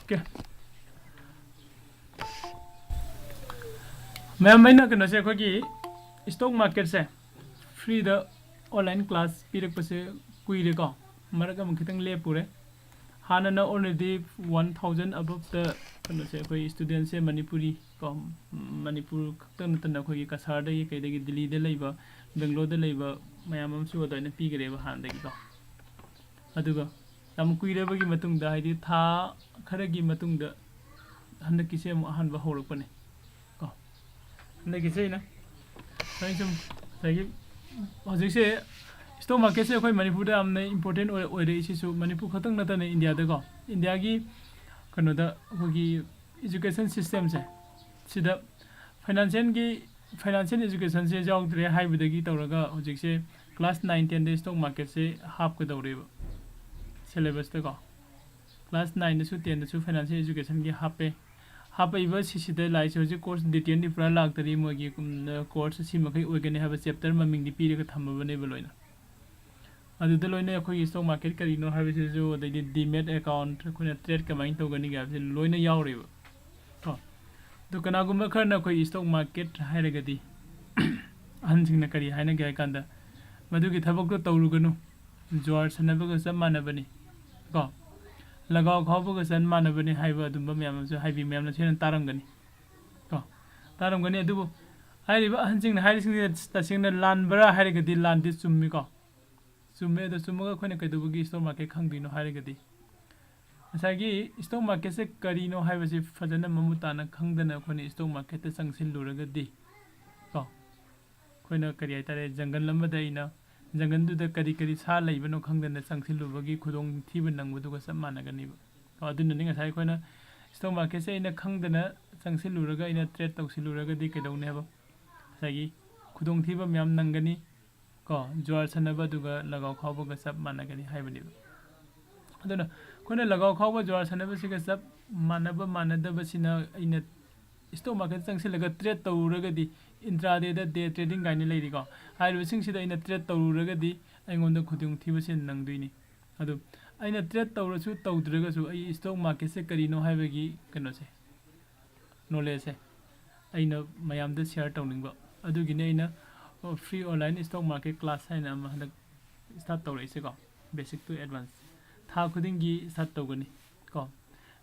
Okay. Ma'am मैं ना कनो से कोई की स्टॉक मार्केट से फ्री द ऑनलाइन क्लास पीरक पसे कोई रे को मरका मुखितंग ले पूरे हाना ना ऑलरेडी 1000 above द कनो से कोई स्टूडेंट से मणिपुरी को मणिपुर खतन तन कोई कसार दे कई दे दिल्ली दे लेबा बेंगलोर दे लेबा मैम हम सु दने पीगरे बा हान दे को अदुगा तम कुइरेबगी मतुंग दा हाइदि था खरगी मतुंग दा हंदक किसे हन बा होरकपने को हंदक किसे ना सही सम सही हजिक से स्टॉक मार्केट से कोई मणिपुर दा हमने इंपोर्टेंट ओइरे इसिसु मणिपुर खतंग नतने इंडिया दा को इंडिया की कनो दा कोगी एजुकेशन सिस्टम से सिदा फाइनेंशियल एजुकेशन से जाउद्रे हाइबदगी तौरगा हजिक से क्लास 9 10 दे स्टॉक मार्केट से हाफ के दौरेबा सिलेबस को क्लास 9 दसु 10 दसु फाइनेंशियल एजुकेशन की हापे सिसिद लाइस हजिक कोर्स डिटेल दि पुरा लाक्तरी मोगी कोर्स सिमखै ओइगने हाबे चैप्टर ममिंग दि पीरगा थमबने बलोइना अदुद लोइना अखोई स्टॉक मार्केट करिनो हाबे जो दैदि डीमेट अकाउंट खोना ट्रेड कमाइन तौगनि गाबे लोइना यावरेबा तो दु कनागुम खरना कोई स्टॉक मार्केट हाइरगदि अहनसिंगना करी हाइना गे कांदा मदुगी थबक तो तौरुगनु जोर सनबग सब मानबनी को लगाव खावबग सन मानबनी हाइबा अदुम मैम जो हाइबी मैम सेन तारंगनी को तारंगनी अदुबो हाइरिबा अहनसिंगना हाइरिसिंग तसिंगना लानबरा हाइरगदि लानदि चुम्मी को चुम्मे अदु चुम्मगा खोना कैदुबगी स्टॉक मार्केट खंगदिनो हाइरगदि असागी स्टॉक मार्केट से करिनो हाइबसि फजना ममुताना खंगदना खोनि स्टॉक मार्केट ते संगसिलुरगदि को खोना करि आइतारे जंगल लंबदा इना जंगल करी सा लेबनो खंगदना संगसिलुबगी खुदोंग थीब नंगबदुगा सब मानगनिबा अदुन नि ngasai खोना स्टॉक मार्केट से इना खंगदना संगसिलुरगा इना ट्रेड तौसिलुरगदि कैदौने हबो सागी खुदोंग थीब म्याम नंगनी को जोर सनबा दुगा लगाव खावबगा सब मानगनि हाइबनिबा अदुना खोना लगाव खावबा जोर सनबा सिगा सब मानबा मानदबा सिना इना स्टॉक मार्केट संगसिलगा ट्रेड तौरगदि इंट्राडे दा डे ट्रेडिंग गाइने लेरिको हाइरबसिंग सिदा इन ट्रेड तौरगदि आइगोंदा खुदुंग थीबसे नंगदुइनि अदु आइना ट्रेड तौरसु तौद्रगसु आई स्टॉक मार्केट से करिनो हाइबगी कनो से नॉलेज से आइना मयामदा शेयर तौनिंगबा अदुगिने आइना free online stock market class हाइना हनक स्टार्ट तौरैसे को बेसिक टू एडवांस था खुदिंगी स्टार्ट तौगनि को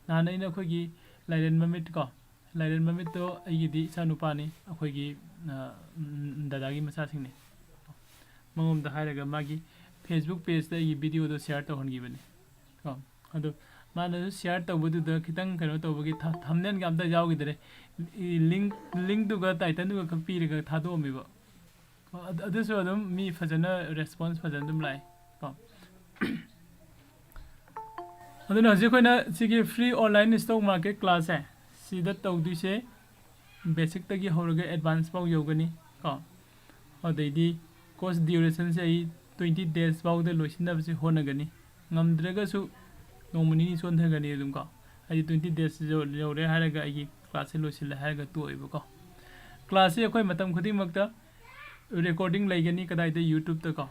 नाना इना खोगी लाइरेन ममिट को लाइरेन ममिट तो आइगिदि सानुपानी अखोगी दादागी मसासिंगने मंगोमदा हाइरगा मागी फेसबुक पेज दा ई वीडियो दो शेयर तौहनगिबने को अदो माना शेयर तौबदुदा खितंग कनो तौबगी थंबनेल गामदा यावगिदरे लिंक दुगा टाइटल दुगा खपीरगा थादोमिबा अदुसो अदुम मी फजना रेस्पॉन्स फजना दुम लाइ को अदुना हजि कोइना सिगी free online stock market class है सीधा तौदुसे बेसिक तगी होरगा एडवांस पाउ योगनी को अदैदि कोर्स ड्यूरेशन से 20 days पाउ दे लोसिनबसे होनगनी ngamdragasu nomuni ni sonthagani adum ko ai 20 days jo re haraga ai class se losil haraga tu oibo ko class se khoi matam khuding makta recording laigani kadai de youtube ta ko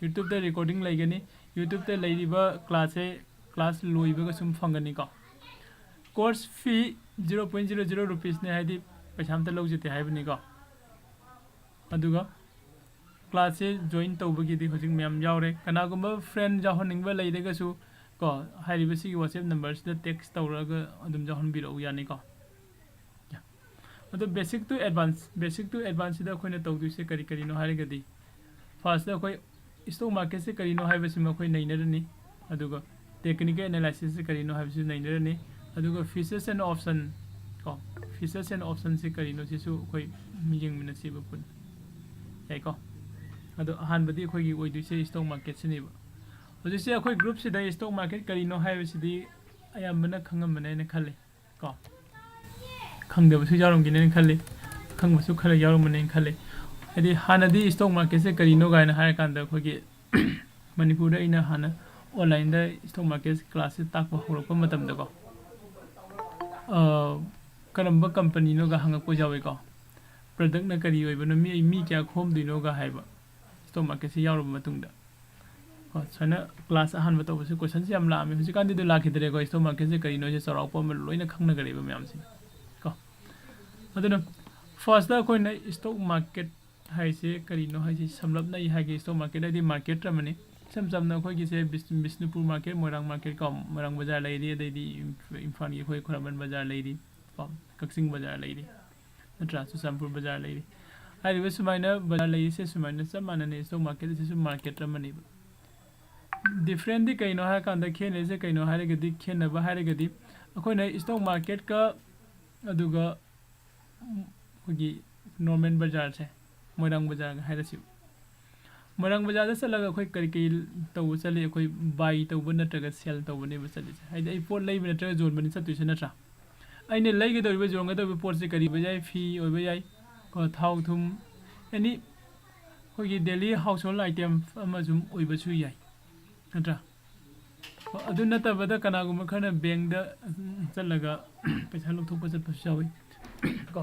youtube ta recording laigani youtube ta lairiba class loiba ga sum phangani ko course fee 0.00 rupees ne haidi paisam ta lojite haibani ko aduga class se join tawbagi di hojing myam yaure kanagumba friend jahoningba leidaga su ko hairiba si whatsapp numbers da text tawraga adum jahon biro yani ko ado basic to advance da khoina tawdu se kari kari no hariga di first da koi stock market se kari no haiba sima khoi nainarani aduga technical analysis se kari no haiba su nainarani aduga features and option ko features and option se kari no sisu khoi mijing mina siba pun yai ko ado han badi khoi gi oidu se stock market se niba oju se khoi group se da stock market kari no haiba si di ayambana khangam bane ne khalle ko khangda su yarom gi ne khalle khang su khala yarom ne khalle adi hanadi stock market se kari no gaina har kan da khoi gi manipur da ina hana online da stock market class se tak ba horok matam da ko karamba company no ga hanga ko jawe ko product na kari oi bana mi kya khom dino ga haiba stock market se yarom matung da senna class अहन बताओ question से हम लामे हुई कांदी दो लाखिदरे को stock market से करीनो से चौरापा में लोइना खंगना करीब मैम से को अदुना फर्स्ट दा कोई ना स्टॉक मार्केट है से करीनो है से समलब नहीं है कि स्टॉक मार्केट है मार्केट रमने सम समना कोई किसे बिष्णुपुर मार्केट मोरंग मार्केट का मोरंग बाजार लेरी अदैदी इम्फाल की कोई खुराबन बाजार लेरी कक्सिंग बाजार लेरी नत्रा सुसमपुर बाजार लेरी हाइवे सुमाइना बाजार लेरी से सुमाइना सब मानने स्टॉक मार्केट से मार्केट रमने डिफरेंट दी कहीं है कांदा खेने से कहीं है गदी खेनबा है गदी अखोना स्टॉक मार्केट का अदुगा होगी नॉर्मल बाजार से मोरंग बाजार है रसी मोरंग बाजार से लगा कोई करी कई तब चले कोई बाई तब नत्रगा सेल तब ने चले है पोट लेब नत्रगा जोन बनी चतुसे नत्रा अने लेगदौरिबा जोंगदौरिबा पोट से करी बजाय फी ओइबा याय को थाव थुम एनी होगी डेली हाउस होल्ड आइटम अमजुम ओइबसु याय नत्रा अदु नतबदा कनागुम खना बैंक दा चलगा पैसा लौथोकपा चतपसु यावै को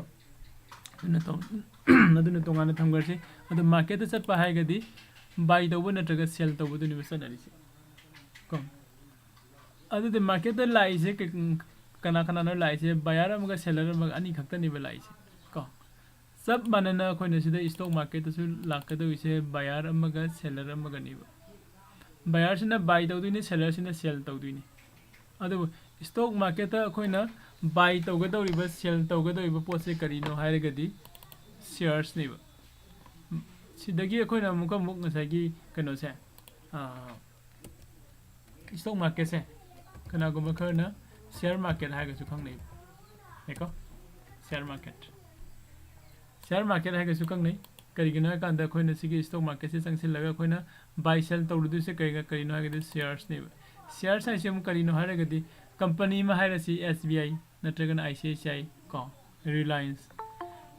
अदुना तोंगाना थमगरसे अदु मार्केट चतपा हायगदी बाय तौबो नत्रगा सेल तौबो दुनि बसनारिसे को अदु दे मार्केट दा लाइसे कना कना न लाइसे बायर अमगा सेलर अमगा अनि खक्तनि बे लाइसे को सब मानना खोइना सिदा स्टॉक मार्केट सु लाकदोइसे बायर अमगा सेलर अमगा निबो बायर से बाय तौदुनी सेलर से सेल तौदुनी अदु स्टॉक मार्केट अखोइना बाय तौगदौरिबा सेल तौगदौरिबा पोसे करिनो हायरगदी शेयर्स निबा सिदगी अखोइना अमुका मुक ngसागी कनो से स्टॉक मार्केट से कनागुम खरना शेयर मार्केट हायगसु खंगनै हेको शेयर मार्केट हायगसु खंगनै करिगिनो कांदा खोइना सिगी स्टॉक मार्केट से चंगसिल लगा खोइना बाय सेल तौरुदु से करिनो हायगदि शेयर्स ने शेयर्स हाइसे हम करिनो हायगदि कंपनी में हायरसी एसबीआई नत्रगन आईसीआईसीआई को रिलायंस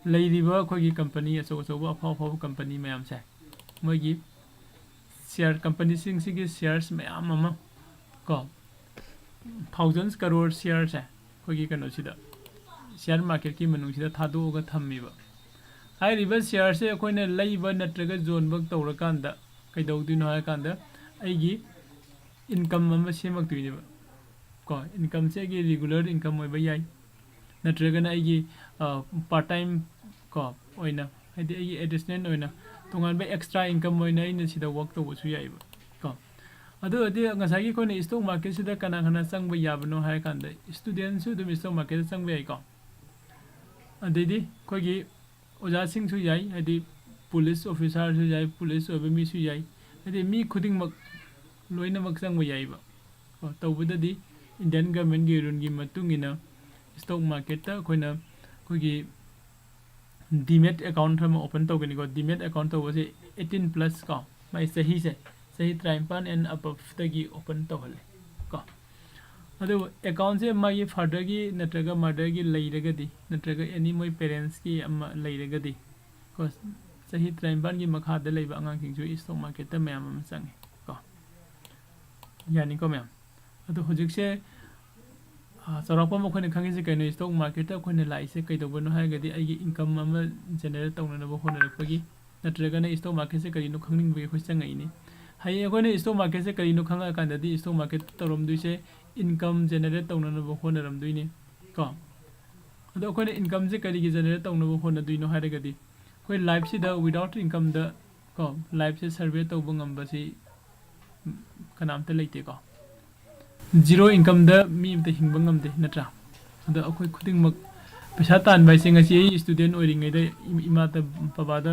लेरिबा खोगी कंपनी असो अफाव कंपनी मैम से मोगी शेयर कंपनी सिंग सिगी शेयर्स मैम अमा को thousands करोड़ शेयर्स है खोगी कनो सिदा शेयर मार्केट की मनुंग सिदा थादोगा थम्मीबा हाइरिबा शेयर से अखोइना लैबा नत्रगा जोनबक तौरकांदा कैदौदिनो हायकांदा आइगी इनकम अमा सेमक्तुइनेबा को इनकम से आइगी रेगुलर इनकम होइबा याय नत्रगना आइगी पार्ट टाइम को ओइना हाइदि आइगी एडिशनल ओइना तोंगानबा एक्स्ट्रा इनकम ओइना इन सिदा वर्क तौबसु यायबा को अदु अदि ngसागी कोने स्टॉक मार्केट सिदा कना कना चंगबा याबनो हायकांदा स्टूडेंट सु दुम स्टॉक मार्केट चंगबा याय को अदिदि खोगी ओजा सिंग सु याय हाइदि पुलिस ऑफिसर सु याय पुलिस ओबे मी सु याय हाइदि मी खुदिंग मक लोइना मक चंगबा यायबा को तौबददि इंडियन गवर्नमेंट की रूल की मतुंगिना स्टॉक मार्केट ता खोइना खोगी डीमेट अकाउंट हम ओपन तौगनी को डीमेट अकाउंट तौबसे 18 प्लस को माय सही 53 एंड अबव तगी ओपन तौहले को अदो अकाउंट से माय फादर की नत्रगा मदर की लेरगदी नत्रगा एनी मोय पेरेंट्स की लेरगदी को सही 53 की मखादा लेबा अंगांग किंजु स्टॉक मार्केट ता मैम हम संगे को यानी को मैम अदो हुजिक से चौरापा मखोने खंगे कहीं स्टॉक मार्केट अखोने लाइसे कईदबनो हायगदी आइगी इनकम अमा जनरेट तौननबो होनरपगी नत्रगना स्टॉक मार्केट से करीनो खंगनिंगबे खो चंगैनी हाय अखोने स्टॉक मार्केट से करीनो खंगा कांददी स्टॉक मार्केट तौरमदुइसे इनकम जनरेट तौननबो होनरमदुइने को अदो अखोने इनकम से करीगी जनरेट तौनबो होनदुइनो हायरगदी कोई लाइफ सिदा विदाउट इनकम द को लाइफ से सर्वे तौबो ngambasi कनामते लेते को जीरो इनकम द मी मते हिंग बंगम दे नत्रा अदा अखोय खुदिंग मक पैसा तान बाय सिंग असि स्टूडेंट ओरिंगै द इमा त पापा द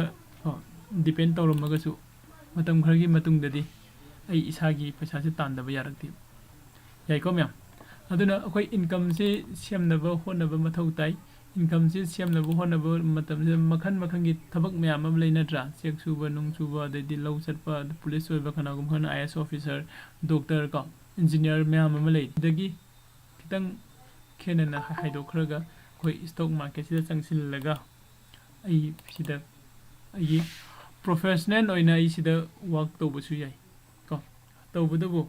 डिपेंड तौरमगसु मतम खरगी मतुंग ददी आई इसागी पैसा से तान दबा यारकति याय को म्याम अदुना अखोय इनकम से सेमनब होनब मथौ ताई इनकम से सेमनब होनब मतम से मखन मखन की थबक म्याम अम लेनत्रा चेक सुबा नुंग सुबा ददि लौ चटपा पुलिस ओइबा खनागुम खन आईएएस ऑफिसर डॉक्टर को इंजीनियर मैम दगी खितंग खेनना हाइदोखरगा कोई स्टॉक मार्केट से चंगसिलगा आई सिदा आई प्रोफेशनल ओइना आई सिदा वर्क तौबसु याय को तौबदबो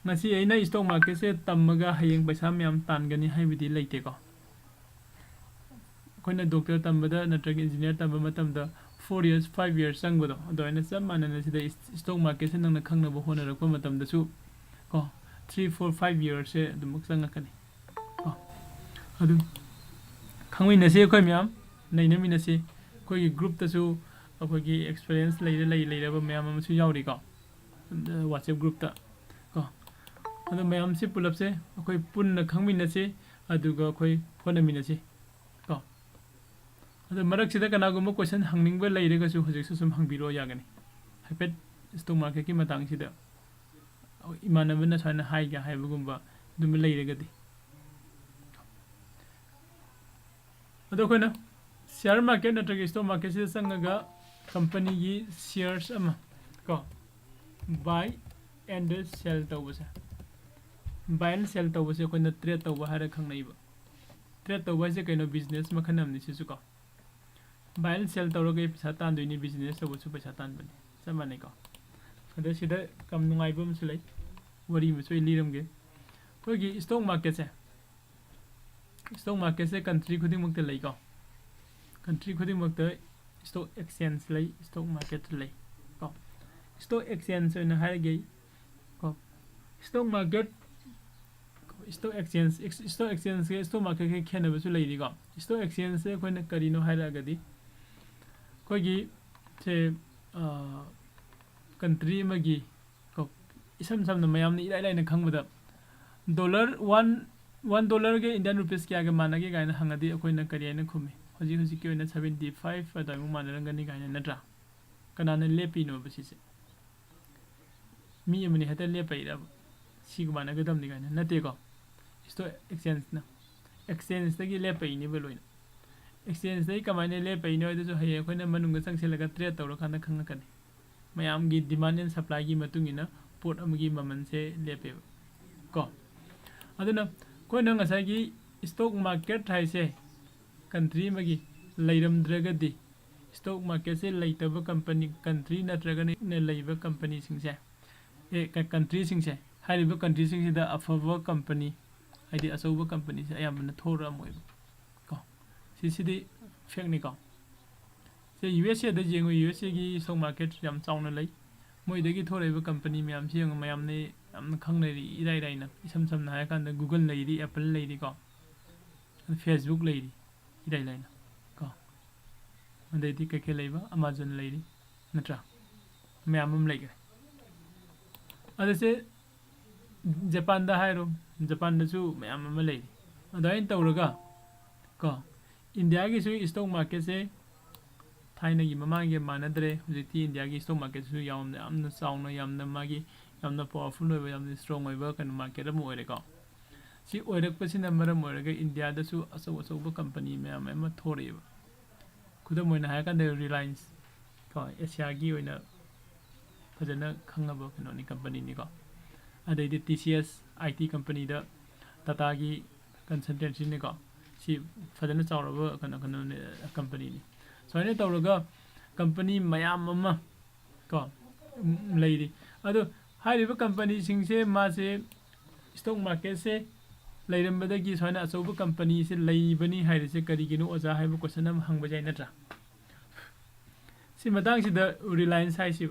नसी आइना स्टॉक मार्केट से तमगा हयेंग पैसा मैम तानगनी हाइबिदि लेते को Koyna doctor तमबदा नत्रग engineer तमबा मतमदा 4 years 5 years changbodo adoina chap manana sida stock market se nangna khangnaba honarakpa matamdasu ko 3 4 5 years se adumuk changakani ko adu khangwina se khoi myam naina mina se khoi group ta su akhoi experience leira ba myam am su yauri ko WhatsApp group ta ko adu myam se pulap se akhoi punna khangmina se aduga akhoi honamina se ko adu marak sida kanaguma question hangningba leirega su hojik su sum hangbiro yagani haipet stock market ki matang sida imanabana sana haiga haibagumba dum leirega di ado koina share market natragi stock market se sangaga company gi shares ama ko buy and sell tawbasa buy and sell tawbasa koina trade tawba hara khangnaiba trade tawba se kaino business makhanam ni sisu ko buy and sell tawrage pisa tan doini business tawba su pisa tan bani samane ko ado sida kam nungai bum su lai wari mu soi liramge ko gi stock market se country khuding mukta lai ko country khuding mukta stock exchange lai stock market lai ko stock exchange na har ge ko stock market stock exchange ke stock market ke khena bu su lai ri ko stock exchange se khoina karino haira gadi ko gi se country magi ko isam samna mayam ni ilai na khangbada dollar 1 dollar ke Indian rupees kya ga manage ga na hangadi akoina kariya khumi hoji ke na 75 adai mu manarangani ga na natra kanana lepi no basi se mi amni hata lepai ra sigma na gadam ni ga na nate ko stock exchange na exchange tagi lepai ni beloina exchange tagi kamane lepai no de so haye akoina manung ga changsilaga trade tawra khana khangakani mayam gi demand and supply gi matungina pot amgi maman se lepe ko aduna koina ngasai gi stock market thaise country magi leiram dragadi stock market se leitaba company country natraga ne leiba company singse country singse hariba country singse da afava company haidi asoba company se ayamna thora moi ko sisidi fake ni ko se USA da jengo USA gi stock market yam chauna lei moi dagi thoraiba company myam siang mayam ne am khangnai ri irai na isam sam na kan da Google lei ri Apple lei ri ko Facebook lei ri irai na ko andai ti ke leiba Amazon lei ri natra myam am lei ga adase Japan da hairo Japan da su myam am lei ri adai tawraga ko India gi su stock market se थाइना की mama के मानदरे हुजिति India की stock market सु यामना यामना साउना यामना मागी यामना powerful होय यामना strong होय कन market म ओरे को सी ओरक पसिना मरम ओरगे इंडिया दसु असो असो कंपनी में म थोरेब खुदा मोइना हाय kan रिलायंस को एशिया की ओइना फजना खंगब कनोनी कंपनी नि को अदे TCS IT कंपनी दा टाटा की कंसल्टेंसी नि को सी फजना चावरब कन कंपनी नि सोने तौरगा कंपनी मयाम अमा को लेरी अदो हाइरिबा कंपनी सिंगसे मासे स्टॉक मार्केट से लेरमबदगी सोने असोब कंपनी से लेबनी हाइरिसे करिगिनो ओजा हाइबो क्वेश्चन हम हंगबा जाय नत्रा सि मतांग सिदा रिलायंस हाइसि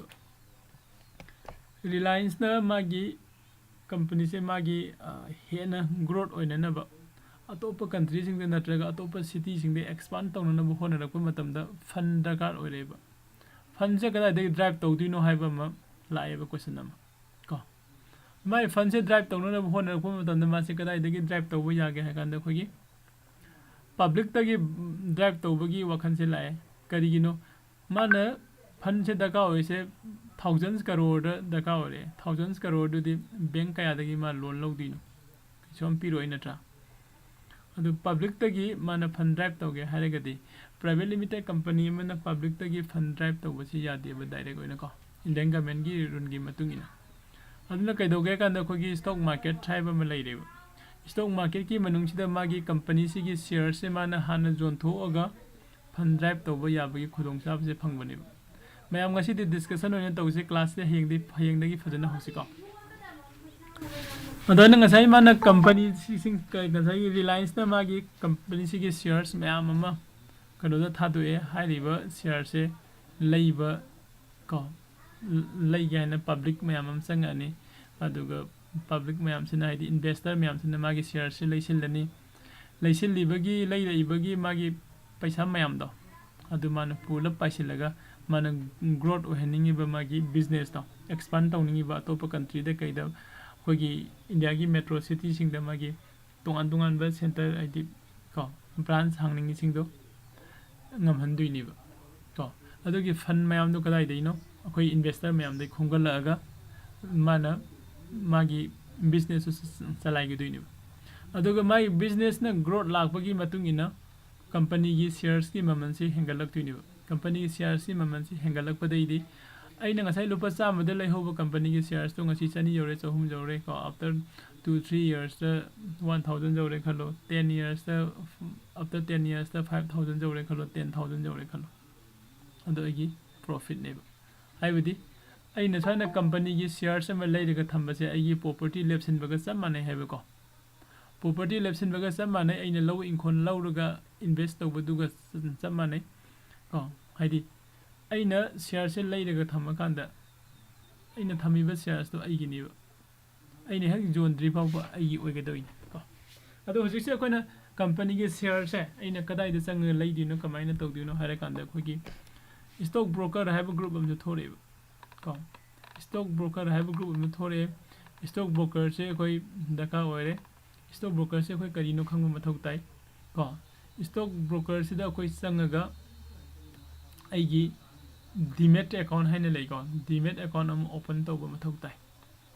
रिलायंस ना मागी कंपनी से मागी हेना ग्रोथ ओइननबा अतोप कंट्री सिंग नत्रगा अतोप सिटी सिंग दे एक्सपांड तौनना बो होनरक मतमदा फंड दरकार ओइरेबा फंड से कदा दे ड्राइव तौदिनो हाइबा म लाएबा क्वेश्चन नम को माय फंड से ड्राइव तौनना बो होनरक मतमदा मा से कदा दे ड्राइव तौबो यागे हाकांदा खोगी पब्लिक तगी ड्राइव तौबगी वखन से लाए करिगिनो माना फंड से दरकार होइसे thousands crore दरकार ओरे thousands crore दि बैंक कया दगी मा लोन लौदिनो सोम पिरोइ नत्रा अदु पब्लिक तगी माना फंड ड्राइव तौगे हारेगदी प्राइवेट लिमिटेड कंपनी में पब्लिक तगी फंड ड्राइव तौबसी यादेबा डायरेक्ट ओइना को इंडियन गवर्नमेंट की रूल की मतुंगिना अदुना कैदोगे कांदा खोगी स्टॉक मार्केट थाइबा म लैरेबा स्टॉक मार्केट की मनुंगसिदा मागी कंपनी सिगी शेयर से माना हाना जोनथोगा फंड ड्राइव तौबा याबगी खुदोंसाब से फंगबनेबा मैम ngasi di discussion ओइना तौसे क्लास से हयेंदगी फजना होसिको अदन ngasai mana company sing ngasai reliance na magi company sigi shares ma'am अमा कनो दा थादुए हाइरिबा शेयर से ꯂꯩꯕ ꯀꯣ ꯂꯩꯒꯦ ꯍꯥꯏꯅ ꯄꯕ꯭ꯂꯤꯛ ꯃꯌꯥꯝ ꯑꯃ ꯆꯪꯉꯛꯑꯅꯤ ꯑꯗꯨꯒ ꯄꯕ꯭ꯂꯤꯛ ꯃꯌꯥꯝꯁꯤꯅ ꯍꯥꯏꯗꯤ ꯏꯟꯚꯦꯁꯇꯔ ꯃꯌꯥꯝꯁꯤꯅ ꯃꯥꯒꯤ ꯁꯤꯌꯔꯁꯤ ꯂꯩꯁꯤꯜꯂꯅꯤ ꯂꯩꯁꯤꯜꯂꯤꯕꯒꯤ ꯂꯩꯔꯛꯏꯕꯒꯤ ꯃꯥꯒꯤ ꯄꯩꯁꯥ ꯃꯌꯥꯝꯗꯣ ꯑꯗꯨ ꯃꯥꯅ ꯄꯨꯂꯞ ꯄꯥꯏꯁꯤꯜꯂꯒ ꯃꯥꯅ ꯒ꯭ꯔꯣꯠ ꯑꯣꯏꯍꯟꯅꯤꯡꯉꯤꯕ ꯃꯥꯒꯤ ꯕꯤꯖꯤꯅꯦꯁꯇꯣ ꯑꯦꯛꯁꯄꯥꯟ ꯇꯧꯅꯤꯡꯉꯤꯕ ꯑꯇꯣꯞꯄ ꯀꯟꯇ꯭ꯔꯤꯗ ꯀꯩꯗ ꯑꯩꯈꯣꯏꯒꯤ ꯏꯟꯗꯤꯌꯥꯒꯤ ꯃꯦꯇ꯭ꯔꯣ ꯁꯤꯇꯤꯁꯤꯡꯗ ꯃꯥꯒꯤ ꯇꯣꯉꯥꯟ ꯇꯣꯉꯥꯟꯕ ꯁꯦꯟꯇꯔ ꯍꯥꯏꯗꯤ ꯀꯣ ꯕ꯭ꯔꯥꯟꯁ ꯍꯥꯡꯅꯤꯡꯉꯤꯁꯤꯡꯗꯣ ꯉꯝꯍꯟꯗꯣꯏꯅꯦꯕ ꯀꯣ ꯑꯗꯨꯒꯤ ꯐꯟ ꯃꯌꯥꯝꯗꯣ ꯀꯗꯥꯏꯗꯒꯤꯅꯣ ꯑꯩꯈꯣꯏ ꯏꯟꯚꯦꯁꯇꯔ ꯃꯌꯥꯝꯗꯒꯤ ꯈꯣꯝꯒꯠꯂꯛꯑꯒ ꯃꯥꯅ ꯃꯥꯒꯤ ꯕꯤꯖꯤꯅꯦꯁꯁꯨ ꯆꯂꯥꯏꯒꯗꯣꯏꯅꯦꯕ ꯑꯗꯨꯒ ꯃꯥꯒꯤ ꯕꯤꯖꯤꯅꯦꯁꯅ ꯒ꯭ꯔꯣꯠ ꯂꯥꯛꯄꯒꯤ ꯃꯇꯨꯡ ꯏꯟꯅ ꯀꯝꯄꯅꯤꯒꯤ ꯁꯤꯌꯔꯁꯀꯤ ꯃꯃꯜꯁꯤ ꯍꯦꯟꯒꯠꯂꯛꯇꯣꯏꯅꯦꯕ ꯀꯝꯄꯅꯤꯒꯤ ꯁꯤꯌꯔꯁꯀꯤ ꯃꯃꯜꯁꯤ ꯍꯦꯟꯒꯠꯂꯛꯄꯗꯩꯗꯤ ꯑꯩꯅ ꯉꯁꯥꯏ ꯂꯨꯄꯥ 100ꯗ ꯂꯩꯍꯧꯕ ꯀꯝꯄꯅꯤꯒꯤ ꯁꯤꯌꯔꯁꯇꯣ ꯉꯁꯤ 200 ꯌꯧꯔꯦ 300 ꯌꯧꯔꯦ ꯀꯣ ꯑꯥꯐꯇꯔ 2-3 yearsꯇ 1000 ꯌꯧꯔꯦ ꯈꯜꯂꯣ 10 yearsꯇ ꯑꯥꯐꯇꯔ 10 yearsꯇ 5000 ꯌꯧꯔꯦ ꯈꯜꯂꯣ 10000 ꯌꯧꯔꯦ ꯈꯜꯂꯣ ꯑꯗꯣ ꯑꯩꯒꯤ ꯄ꯭ꯔꯣꯐꯤꯠꯅꯦꯕ ꯍꯥꯏꯕꯗꯤ ꯑꯩꯅ ꯁꯨꯃꯥꯏꯅ ꯀꯝꯄꯅꯤꯒꯤ ꯁꯤꯌꯔꯁ ꯑꯃ ꯂꯩꯔꯒ ꯊꯝꯕꯁꯦ ꯑꯩꯒꯤ ꯄ꯭ꯔꯣꯄꯔꯇꯤ ꯂꯦꯞꯁꯤꯟꯕꯒ ꯆꯞ ꯃꯥꯟꯅꯩ ꯍꯥꯏꯕꯀꯣ ꯄ꯭ꯔꯣꯄꯔꯇꯤ ꯂꯦꯞꯁꯤꯟꯕꯒ ꯆꯞ ꯃꯥꯟꯅꯩ ꯑꯩꯅ ꯂꯧ ꯏꯪꯈꯣꯜ ꯂꯧꯔꯒ ꯏꯟꯚꯦꯁ ꯇꯧꯕꯗꯨꯒ ꯆꯞ ꯃꯥꯟꯅꯩ ꯀꯣ ꯍꯥꯏꯗꯤ ꯑꯩꯅ ꯁꯤꯌꯔꯁꯦ ꯂꯩꯔꯒ ꯊꯝꯃꯀꯥꯟꯗ ꯑꯩꯅ ꯊꯝꯃꯤꯕ ꯁꯤꯌꯔꯁꯇꯣ ꯑꯩꯒꯤꯅꯦꯕ ꯑꯩꯅ ꯍꯦꯛ ꯌꯣꯟꯗ꯭ꯔꯤ ꯐꯥꯎꯕ ꯑꯩꯒꯤ ꯑꯣꯏꯒꯗꯣꯏꯅꯤ ꯀꯣ ꯑꯗꯣ ꯍꯧꯖꯤꯛꯁꯦ ꯑꯩꯈꯣꯏꯅ ꯀꯝꯄꯅꯤꯒꯤ ꯁꯤꯌꯔꯁꯦ ꯑꯩꯅ ꯀꯗꯥꯏꯗ ꯆꯪꯉꯒ ꯂꯩꯗꯣꯏꯅꯣ ꯀꯃꯥꯏꯅ ꯇꯧꯗꯣꯏꯅꯣ ꯍꯥꯏꯔꯀꯥꯟꯗ ꯑꯩꯈꯣꯏꯒꯤ ꯁ꯭ꯇꯣꯛ ꯕ꯭ꯔꯣꯀꯔ ꯍꯥꯏꯕ ꯒ꯭ꯔꯨꯞ ꯑꯃꯁꯨ ꯊꯣꯛꯔꯛꯑꯦꯕ ꯀꯣ ꯁ꯭ꯇꯣꯛ ꯕ꯭ꯔꯣꯀꯔ ꯍꯥꯏꯕ ꯒ꯭ꯔꯨꯞ ꯑꯃ ꯊꯣꯛꯔꯛꯑꯦ ꯁ꯭ꯇꯣꯛ ꯕ꯭ꯔꯣꯀꯔꯁꯦ ꯑꯩꯈꯣꯏ ꯗꯔꯀꯥꯔ ꯑꯣꯏꯔꯦ ꯁ꯭ꯇꯣꯛ ꯕ꯭ꯔꯣꯀꯔꯁꯦ ꯑꯩꯈꯣꯏ ꯀꯔꯤꯅꯣ ꯈꯪꯕ ꯃꯊꯧ ꯇꯥꯏ ꯀꯣ ꯁ꯭ꯇꯣꯛ ꯕ꯭ꯔꯣꯀꯔꯁꯤꯗ ꯑꯩꯈꯣꯏ ꯆꯪꯉꯒ ꯑꯩꯒꯤ ꯗꯤꯃꯦꯠ ꯑꯦꯀꯥꯎꯟ ꯍꯥꯏꯅ ꯂꯩꯀꯣ ꯗꯤꯃꯦꯠ ꯑꯦꯀꯥꯎꯟ ꯑꯃ ꯑꯣꯄꯟ ꯇꯧꯕ ꯃꯊꯧ ꯇꯥꯏ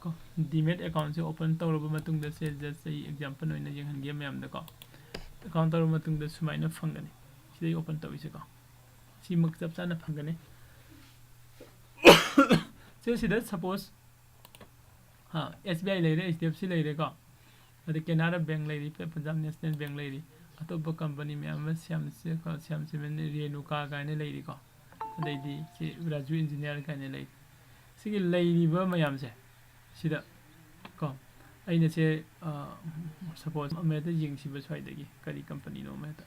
ꯀꯣ ꯗꯤꯃꯦꯠ ꯑꯦꯀꯥꯎꯟꯁꯦ ꯑꯣꯄꯟ ꯇꯧꯔꯕ ꯃꯇꯨꯡꯗ ꯁꯦ ꯖꯁ ꯑꯩ ꯑꯦꯛꯖꯥꯝꯄꯜ ꯑꯣꯏꯅ ꯌꯦꯡꯍꯟꯒꯦ ꯃꯌꯥꯝꯗꯀꯣ ꯑꯦꯀꯥꯎꯟ ꯇꯧꯔꯕ ꯃꯇꯨꯡꯗ ꯁꯨꯃꯥꯏꯅ ꯐꯪꯒꯅꯤ ꯁꯤꯗꯩ ꯑꯣꯄꯟ ꯇꯧꯔꯤꯁꯦꯀꯣ ꯁꯤꯃꯛ ꯆꯞ ꯆꯥꯅ ꯐꯪꯒꯅꯤ ꯁꯤꯗ ꯁꯄꯣꯁ SBI ꯂꯩꯔꯦ HDFC ꯂꯩꯔꯦꯀꯣ ꯑꯗꯩ ꯀꯦꯅꯥꯔꯥ ꯕꯦꯡꯛ ꯂꯩꯔꯤ ꯄꯟꯖꯥꯕ ꯅꯦꯁꯅꯦꯜ ꯕꯦꯡꯛ ꯂꯩꯔꯤ ꯑꯇꯣꯞꯄ ꯀꯝꯄꯅꯤ ꯃꯌꯥꯝ ꯑꯃ ꯁ꯭ꯌꯥꯝ ꯁꯤꯃꯦꯟ ꯔꯦꯅꯨꯀꯥ ꯀꯥꯏꯅ ꯂꯩꯔꯤꯀꯣ ꯑꯗꯩꯗꯤ ꯁꯤ ꯔꯥꯖꯨ ꯏꯟꯖꯤꯅꯤꯌꯥꯔ ꯀꯥꯏꯅ ꯂꯩ ꯁꯤꯒꯤ ꯂꯩꯔꯤꯕ ꯃꯌꯥꯝꯁꯦ ꯁꯤꯗ ꯀꯣ ꯑꯩꯅ ꯁꯦ ꯁꯄꯣꯁ ꯑꯃꯗ ꯌꯦꯡꯁꯤꯕ ꯁ꯭ꯋꯥꯏꯗꯒꯤ ꯀꯔꯤ ꯀꯝꯄꯅꯤꯅꯣ ꯑꯃꯗ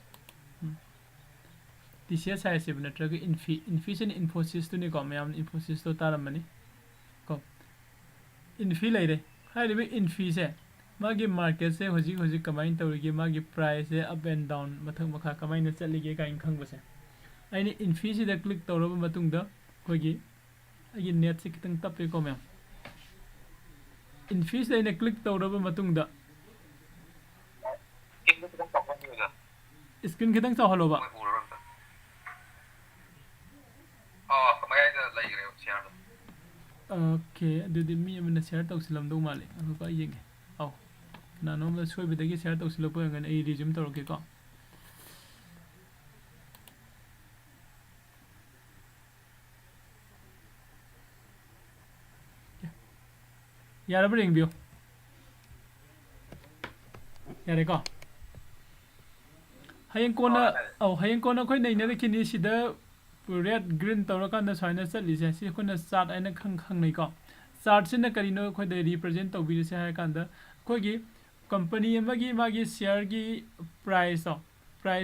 TCS ꯍꯥꯏꯔꯁꯤꯕ ꯅꯠꯇ꯭ꯔꯒ ꯏꯟꯐꯤꯁꯤꯅ ꯏꯟꯐꯣꯁꯤꯁꯇꯨꯅꯤꯀꯣ ꯃꯌꯥꯝꯅ ꯏꯟꯐꯣꯁꯤꯁꯇꯣ ꯇꯥꯔꯝꯃꯅꯤ ꯀꯣ ꯏꯟꯐꯤ ꯂꯩꯔꯦ ꯍꯥꯏꯔꯤꯕ ꯏꯟꯐꯤꯁꯦ मागी मार्केट से हजिक कमाइन तौरीगे मागी प्राइस से अप एंड डाउन मथक मखा कमाइन चलीगे काइन खंगबसे आइने इनफी से क्लिक तौरब मतुंगदा कोगी आगी नेट से खितंग तप्पे को मैम इनफी से आइने क्लिक तौरब मतुंगदा स्क्रीन खितंग चाहलोबा ओके अदुदि मी अमना शेयर तौसिलमदौ माले अबा येंगे आउ नानोम सोइबदगी शेयर तौसिलपो ngन ai resume तौरके को यारब रेंग बियो यारे को हयें कोना औ हयें कोना खोइ नैना खिनि सिदा रेड ग्रीन तौरकान साइना चलिसे सि खोना चार्ट आइना खंग नै को चार्ट सिना करिनो खोइ दे रिप्रेजेंट तौबिसे हाय कांदा खोगी कंपनी अमगी मागी शेयर की प्राइस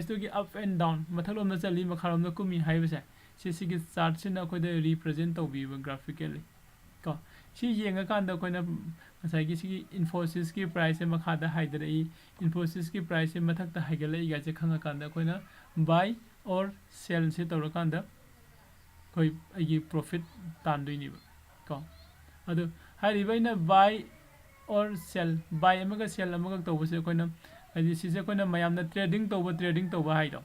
तो की अप एंड डाउन मथलोम न चली मखारोम न कुमी हाइबसे सिसिगी चार्ट सिना खोइ दे रिप्रेजेंट तौबिबा ग्राफिकली को सी येंगा कांदा खोइना मसाइगी सिगी इन्फोसिस की प्राइस से मखादा हाइदरई इन्फोसिस की प्राइस से मथकता हाइगलई गासे खंगा कांदा खोइना बाय और सेल से तौर कांदा कोई आइगी प्रॉफिट तानदोइनिबा को अदु हाइरिबैना बाय और सेल बाय अमगा सेल अमगा तौबसे कोइना आदि सिसे कोइना मयामना ट्रेडिंग तौबा हाइदो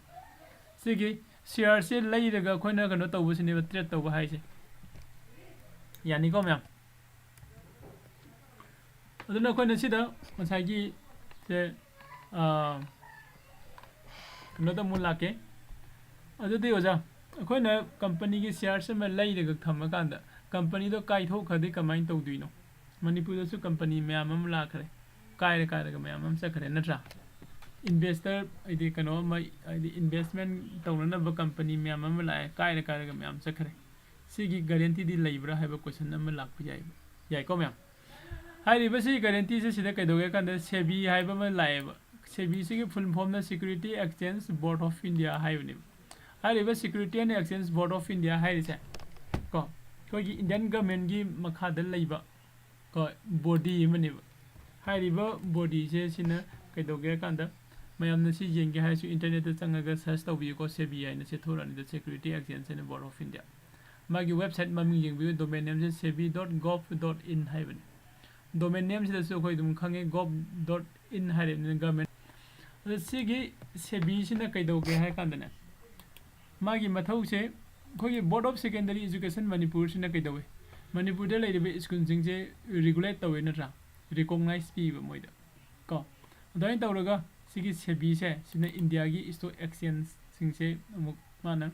सिगी शेयर से लैरगा कोइना कनो तौबसिनेबा ट्रेड तौबा हाइसे यानी को मैम अदुना कोइना सिदा मसाइगी से कनो त मुलाके अदुदि ओजा अखोइना कंपनी की शेयर से लैरगा थमकांदा कंपनी दो काइथोखदि कमाइन तौदुइनो मणिपुरदसु कंपनी मैम अम लाखरे कायरगा मैम अम चखरे नत्रा इन्वेस्टर आइदि कनो आइदि इन्वेस्टमेंट तौननब कंपनी मैम अम लाए कायरगा मैम चखरे सिगी गारंटी दि लैब्रा हाइबा क्वेश्चन अम लाख याइ को मैम हाइरिबसि गारंटी से सिदा कैदोगे कांदा सेबी हाइबा म लाएबा सेबी सिगी फुल फॉर्म ना security exchange board of India हाइबनि ꯍꯥꯏꯔꯤꯕ security and exchange board of India ꯍꯥꯏꯔꯤꯁꯦ ꯀꯣ ꯑꯩꯈꯣꯏꯒꯤ ꯏꯟꯗꯤꯌꯟ ꯒꯃꯦꯟꯒꯤ ꯃꯈꯥꯗ ꯂꯩꯕ ꯀꯣ ꯕꯣꯗꯤ ꯑꯃꯅꯦꯕ ꯍꯥꯏꯔꯤꯕ ꯕꯣꯗꯤꯁꯦ ꯁꯤꯅ ꯀꯩꯗꯧꯒꯦ ꯍꯥꯏ ꯀꯥꯟꯗ ꯃꯌꯥꯝꯅ ꯁꯤ ꯌꯦꯡꯒꯦ ꯍꯥꯏꯔꯁꯨ ꯏꯟꯇꯔꯅꯦꯠꯇ ꯆꯪꯉꯒ ꯁꯔꯆ ꯇꯧꯕꯤꯌꯨꯀꯣ ꯁꯦꯕꯤ ꯍꯥꯏꯅ ꯁꯦꯊꯣꯔꯛꯑꯅꯤꯗ security exchange and board of India ꯃꯥꯒꯤ ꯋꯦꯕꯁꯥꯏꯠ ꯃꯃꯤꯡ ꯌꯦꯡꯕꯤꯌꯨ ꯗꯣꯃꯦꯟ ꯅꯦꯝꯁꯦ sebi.gov.in ꯍꯥꯏꯕꯅꯤ ꯗꯣꯃꯦꯟ ꯅꯦꯝꯁꯤꯗꯁꯨ ꯑꯩꯈꯣꯏ ꯑꯗꯨꯝ ꯈꯪꯉꯦ gov.in ꯍꯥꯏꯔꯤꯕꯅꯤꯅ ꯒꯃꯦꯟ ꯑꯗꯣ ꯁꯤꯒꯤ ꯁꯦꯕꯤꯁꯤꯅ ꯀꯩꯗꯧꯒꯦ ꯍꯥꯏ ꯀꯥꯟꯗꯅꯦ ꯃꯥꯒꯤ ꯃꯊꯧꯁꯦ ꯑꯩꯈꯣꯏꯒꯤ ꯕꯣꯔꯗ ꯑꯣꯐ ꯁꯦꯀꯦꯟꯗꯔꯤ ꯏꯖꯨꯀꯦꯁꯟ ꯃꯅꯤꯄꯨꯔꯁꯤꯅ ꯀꯩꯗꯧꯋꯤ ꯃꯅꯤꯄꯨꯔꯗ ꯂꯩꯔꯤꯕ ꯁ꯭ꯀꯨꯜꯁꯤꯡꯁꯦ ꯔꯤꯒꯨꯂꯦꯠ ꯇꯧꯋꯦ ꯅꯠꯇ꯭ꯔꯥ ꯔꯤꯀꯣꯛꯅꯥꯏꯖ ꯄꯤꯕ ꯃꯣꯏꯗ ꯀꯣ ꯑꯗꯨꯃꯥꯏꯅ ꯇꯧꯔꯒ ꯁꯤꯒꯤ ꯁꯦꯕꯤꯁꯦ ꯁꯤꯅ ꯏꯟꯗꯤꯌꯥꯒꯤ ꯏꯁꯇꯣꯛ ꯑꯦꯛꯁꯆꯦꯟꯖꯁꯤꯡꯁꯦ ꯑꯃꯨꯛ ꯃꯥꯅ